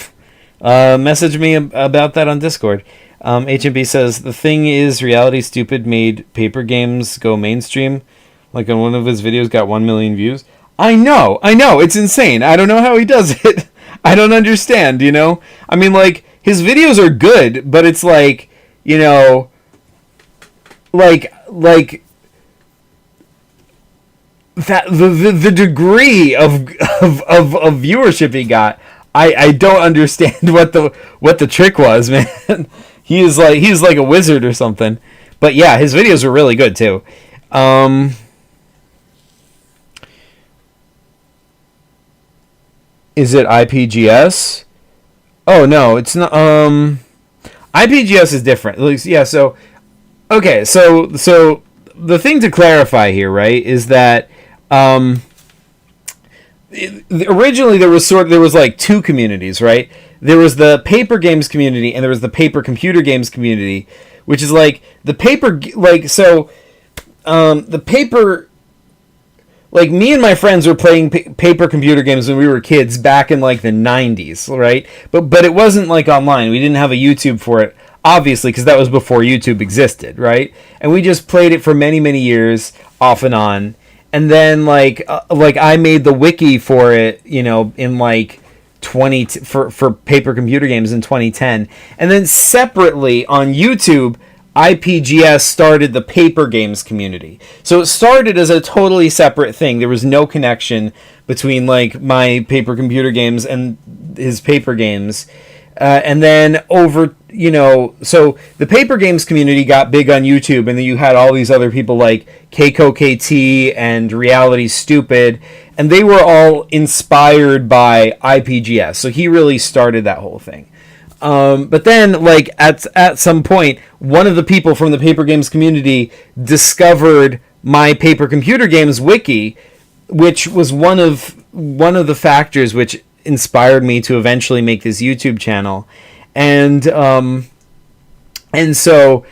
Message me about that on Discord." HMB says, "The thing is, Reality Stupid made paper games go mainstream. Like on one of his videos got 1 million views. I know. It's insane. I don't know how he does it. I don't understand, I mean, like, his videos are good, but it's like, like that the degree of viewership he got, I don't understand what the trick was, man. He's like a wizard or something. But yeah, his videos are really good too. Is it IPGS? Oh no, it's not. IPGS is different. Yeah, so okay, so the thing to clarify here, right, is that originally there was like two communities, right? There was the paper games community and there was the paper computer games community, which is like the paper, like, so the paper, like, me and my friends were playing paper computer games when we were kids back in like the 90s, right? But it wasn't like online. We didn't have a YouTube for it, obviously, because that was before YouTube existed, right? And we just played it for many, many years off and on. And then like I made the wiki for it, in like for paper computer games in 2010. And then separately on YouTube, IPGS started the paper games community. So it started as a totally separate thing. There was no connection between like my paper computer games and his paper games. And then over, so the paper games community got big on YouTube, and then you had all these other people like Keiko KT and Reality Stupid, and they were all inspired by IPGS. So he really started that whole thing. But then, like, at some point, one of the people from the paper games community discovered my paper computer games wiki, which was one of the factors which inspired me to eventually make this YouTube channel. And so,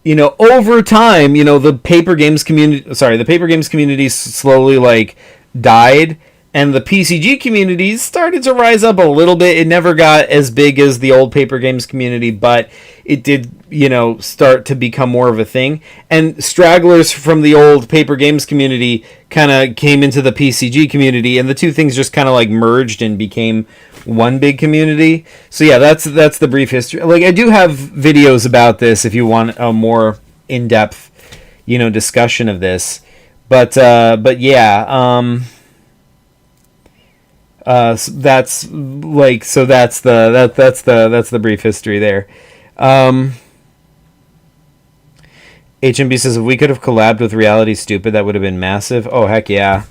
over time, the paper games community slowly like died, and the PCG community started to rise up a little bit. It never got as big as the old paper games community, but it did, start to become more of a thing. And stragglers from the old paper games community kind of came into the PCG community, and the two things just kind of like merged and became one big community. So yeah, that's the brief history. Like, I do have videos about this if you want a more in-depth, discussion of this. But yeah, so that's the brief history there. HMB says, if we could have collabed with Reality Stupid, that would have been massive. Oh, heck yeah.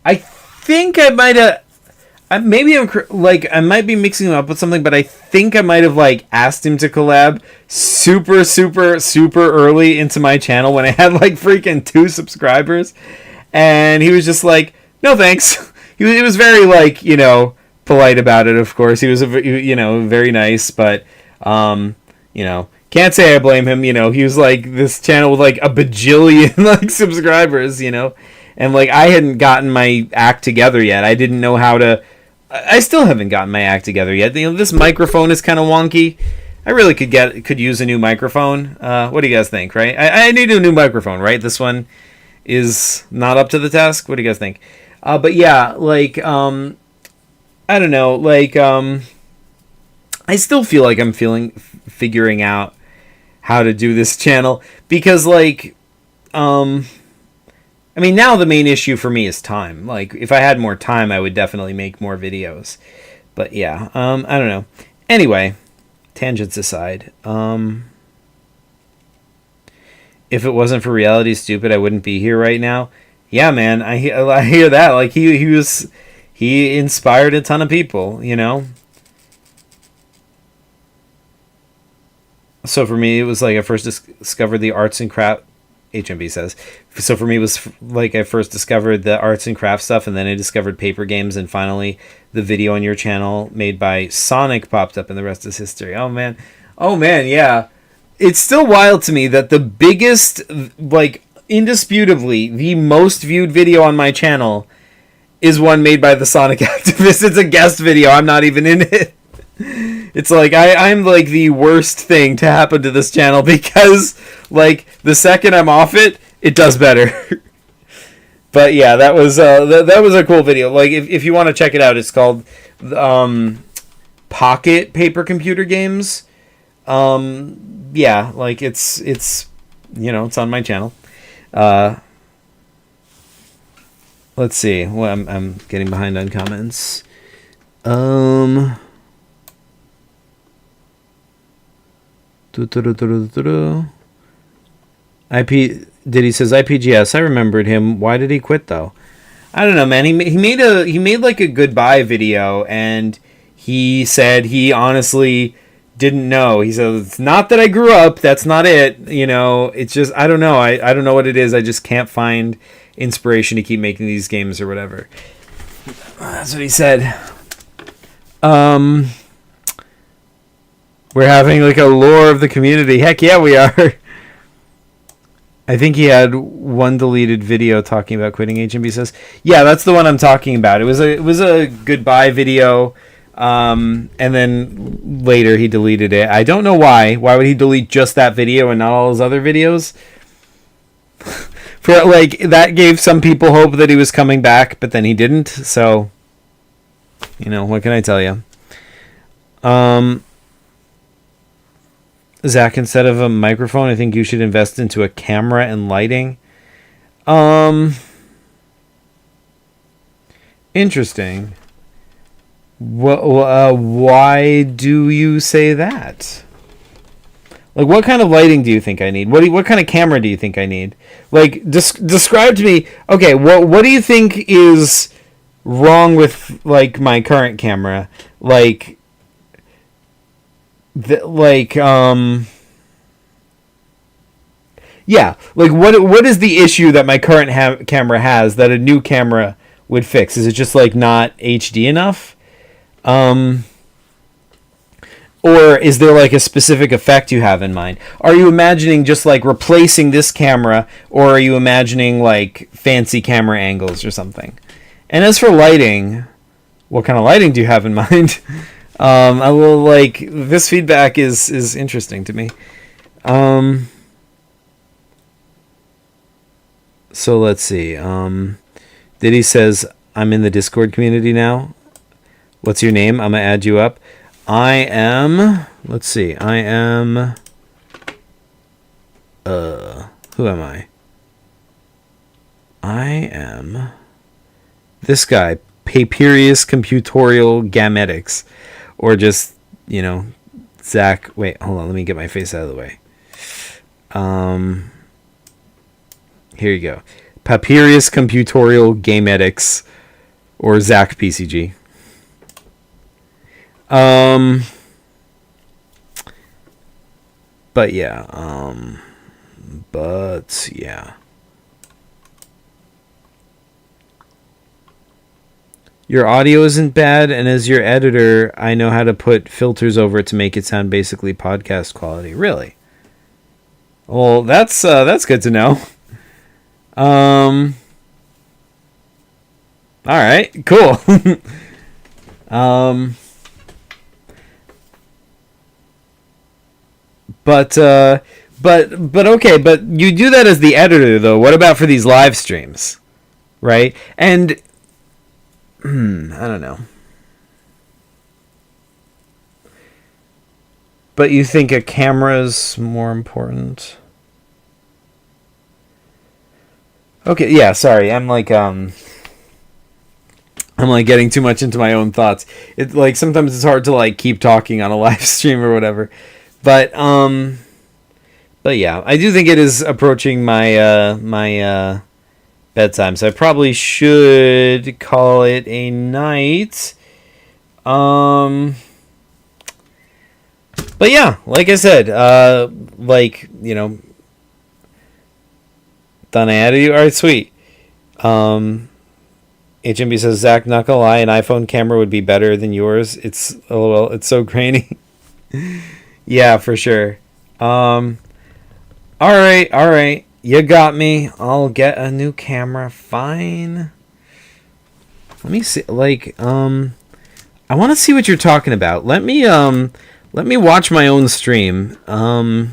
I think I might have. Maybe I might be mixing them up with something, but I think I might have like asked him to collab super, super, super early into my channel when I had like freaking 2 subscribers, and he was just like, "No thanks." He was very like polite about it. Of course, he was very nice, but can't say I blame him. He was like this channel with like a bajillion like subscribers, and like I hadn't gotten my act together yet. I didn't know how to. I still haven't gotten my act together yet. This microphone is kind of wonky. I really could use a new microphone. What do you guys think? Right? I need a new microphone. Right? This one is not up to the task. What do you guys think? But yeah, like I don't know, like I still feel like I'm figuring out how to do this channel, because like I mean, now the main issue for me is time. Like, if I had more time, I would definitely make more videos. But yeah, I don't know. Anyway, tangents aside, if it wasn't for Reality Stupid, I wouldn't be here right now. Yeah, man, I hear that. Like, he inspired a ton of people, you know? So for me, it was like I first discovered the arts and craft. HMB says. So for me, it was like I first discovered the arts and craft stuff, and then I discovered paper games, and finally the video on your channel made by Sonic popped up, and the rest is history. Oh man, yeah. It's still wild to me that the biggest, like indisputably, the most viewed video on my channel is one made by the Sonic activist. It's a guest video. I'm not even in it. It's like I'm like the worst thing to happen to this channel, because like the second I'm off it, it does better. But yeah, that was a cool video. Like if you want to check it out, it's called Pocket Paper Computer Games. Yeah, like it's you know, it's on my channel. Let's see. Well, I'm getting behind on comments. Diddy says IPGS. I remembered him. Why did he quit though? I don't know, man. He made like a goodbye video, and he said he honestly didn't know. He said, it's not that I grew up. That's not it. You know, it's just I don't know. I don't know what it is. I just can't find inspiration to keep making these games or whatever. That's what he said. We're having like a lore of the community. Heck yeah, we are. I think he had one deleted video talking about quitting. HMB says, yeah, that's the one I'm talking about. It was a goodbye video, and then later he deleted it. I don't know why. Why would he delete just that video and not all his other videos? For like that gave some people hope that he was coming back, but then he didn't. So, you know, what can I tell you? Zach, instead of a microphone, I think you should invest into a camera and lighting. Interesting. Why do you say that? Like, what kind of lighting do you think I need? What kind of camera do you think I need? Like, describe to me. Okay, what do you think is wrong with like my current camera? Like. Yeah, like what is the issue that my current camera has that a new camera would fix? Is it just like not HD enough, or is there like a specific effect you have in mind? Are you imagining just like replacing this camera, or are you imagining like fancy camera angles or something? And as for lighting, what kind of lighting do you have in mind? I will like this feedback is interesting to me. So let's see. Diddy says, I'm in the Discord community now. What's your name? I'm gonna add you up. I am. Let's see. I am. Who am I? I am this guy, Papirius Computorial Gametics. Or just, you know, Zach. Wait, hold on. Let me get my face out of the way. Here you go. Papirius Computorial Gametics. Or Zach PCG. But yeah. Your audio isn't bad, and as your editor, I know how to put filters over it to make it sound basically podcast quality. Really? Well, that's good to know. All right, cool. But okay, but you do that as the editor though. What about for these live streams, right? And I don't know. But you think a camera's more important? Okay, yeah, sorry. I'm like getting too much into my own thoughts. It like sometimes it's hard to like keep talking on a live stream or whatever. But yeah, I do think it is approaching my bedtime, so I probably should call it a night. But yeah, like I said, like, you know, done I added you? Alright, sweet. HMB says, Zach, not gonna lie, an iPhone camera would be better than yours. It's so grainy. Yeah, for sure. Alright. You got me. I'll get a new camera. Fine. Let me see, like, I want to see what you're talking about. Let me watch my own stream. I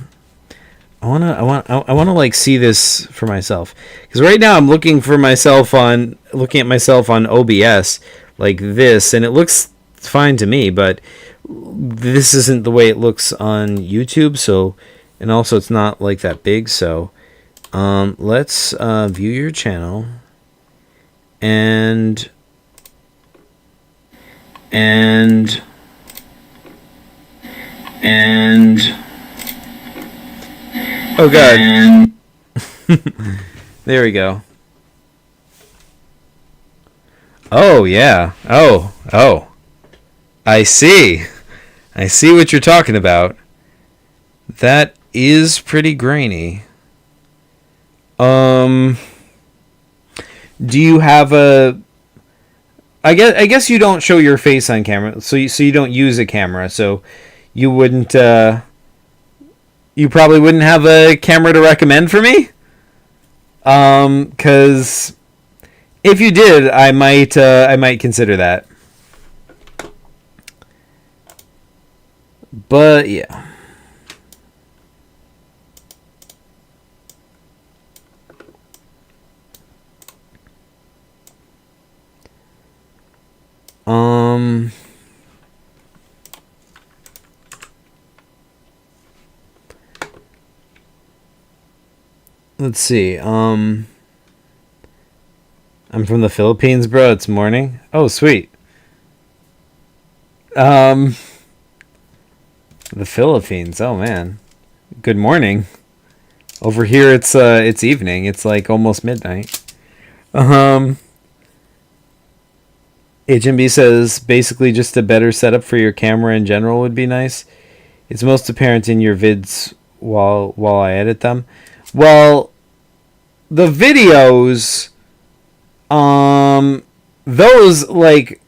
want to like see this for myself, because right now I'm looking at myself on OBS like this, and it looks fine to me, but this isn't the way it looks on YouTube. So, and also it's not like that big. So, let's view your channel and oh god. There we go. Oh yeah. Oh. I see what you're talking about. That is pretty grainy. Do you have a I guess you don't show your face on camera, so you don't use a camera, so you wouldn't you probably wouldn't have a camera to recommend for me? 'Cause if you did, I might consider that. But yeah. Let's see. I'm from the Philippines, bro. It's morning. Oh, sweet. The Philippines. Oh man. Good morning. Over here it's evening. It's like almost midnight. HMB says basically just a better setup for your camera in general would be nice. It's most apparent in your vids while I edit them. Well, the videos, those, like,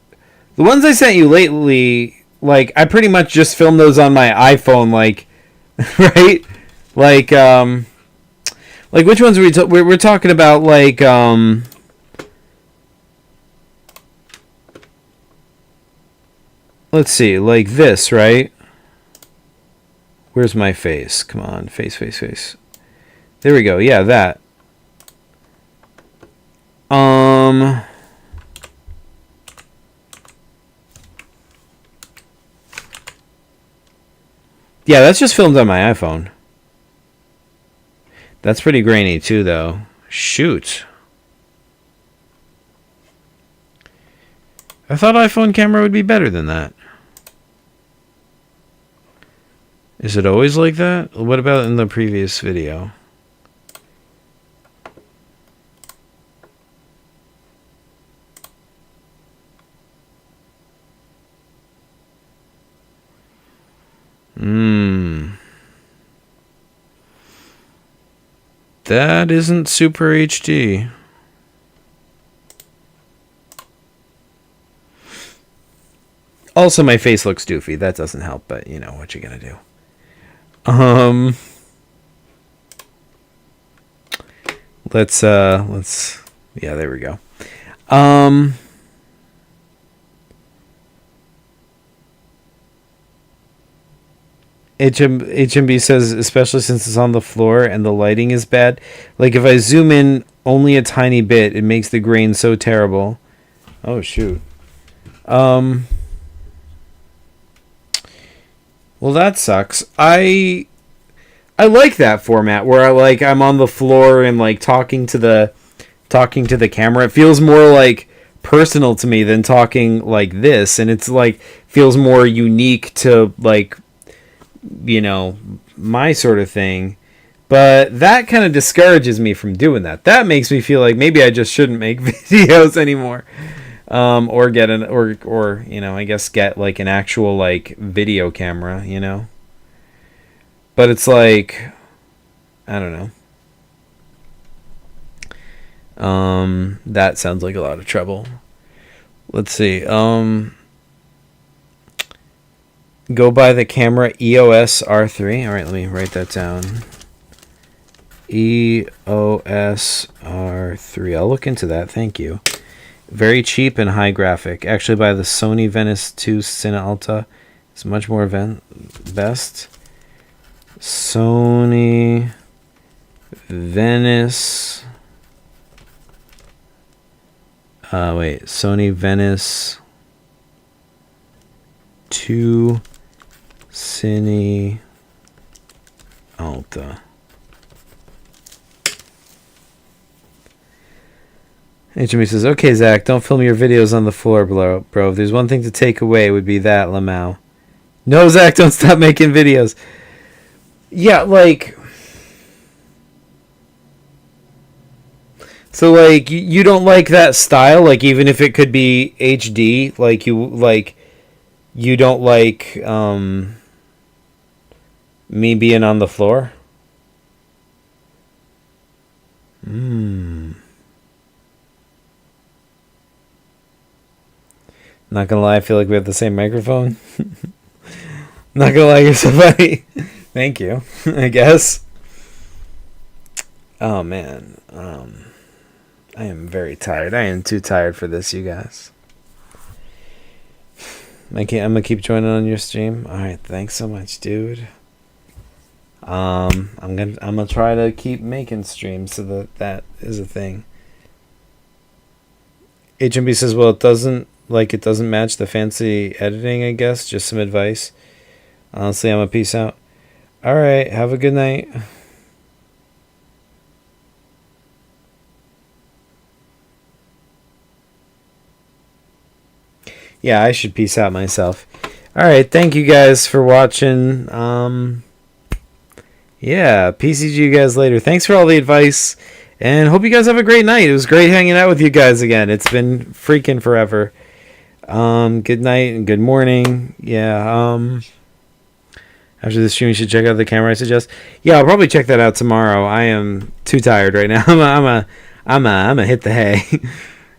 the ones I sent you lately, like, I pretty much just filmed those on my iPhone, like, right? Like, which ones are we're talking about, like, let's see, like this, right? Where's my face? Come on, face. There we go. Yeah, that. Yeah, that's just filmed on my iPhone. That's pretty grainy too, though. Shoot. I thought iPhone camera would be better than that. Is it always like that? What about in the previous video? That isn't super HD. Also, my face looks doofy. That doesn't help, but you know what you're gonna do. Let's yeah, there we go. HMB says, especially since it's on the floor and the lighting is bad. Like, if I zoom in only a tiny bit, it makes the grain so terrible. Oh, shoot. Well, that sucks. I like that format where I'm on the floor and like talking to the camera. It feels more like personal to me than talking like this, and it's like feels more unique to like, you know, my sort of thing. But that kind of discourages me from doing that. That makes me feel like maybe I just shouldn't make videos anymore. Or get or you know, I guess get like an actual like video camera, you know. But it's like, I don't know. That sounds like a lot of trouble. Let's see. Go buy the camera EOS R3. All right, let me write that down. EOS R3. I'll look into that. Thank you. Very cheap and high graphic. Actually, by the Sony Venice 2 Cine Alta. It's much more best. Sony Venice. Sony Venice 2 Cine Alta. HME says, okay, Zach, don't film your videos on the floor, bro. If there's one thing to take away, it would be that, Lamau. No, Zach, don't stop making videos. Yeah, like... So, like, you don't like that style? Like, even if it could be HD, you don't like, me being on the floor? Not gonna lie, I feel like we have the same microphone. Not gonna lie, you're so funny. Thank you, I guess. Oh, man. I am very tired. I am too tired for this, you guys. I'm gonna keep joining on your stream. All right, thanks so much, dude. I'm gonna try to keep making streams so that is a thing. HMB says, well, it doesn't match the fancy editing, I guess. Just some advice. Honestly, I'm a peace out. All right, have a good night. Yeah, I should peace out myself. All right, thank you guys for watching. Yeah, PCG you guys later. Thanks for all the advice, and hope you guys have a great night. It was great hanging out with you guys again. It's been freaking forever. Good night and good morning. Yeah. After the stream, you should check out the camera I suggest. Yeah, I'll probably check that out tomorrow. I am too tired right now. I'm a hit the hay.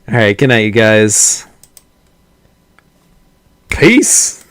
All right, good night, you guys. Peace.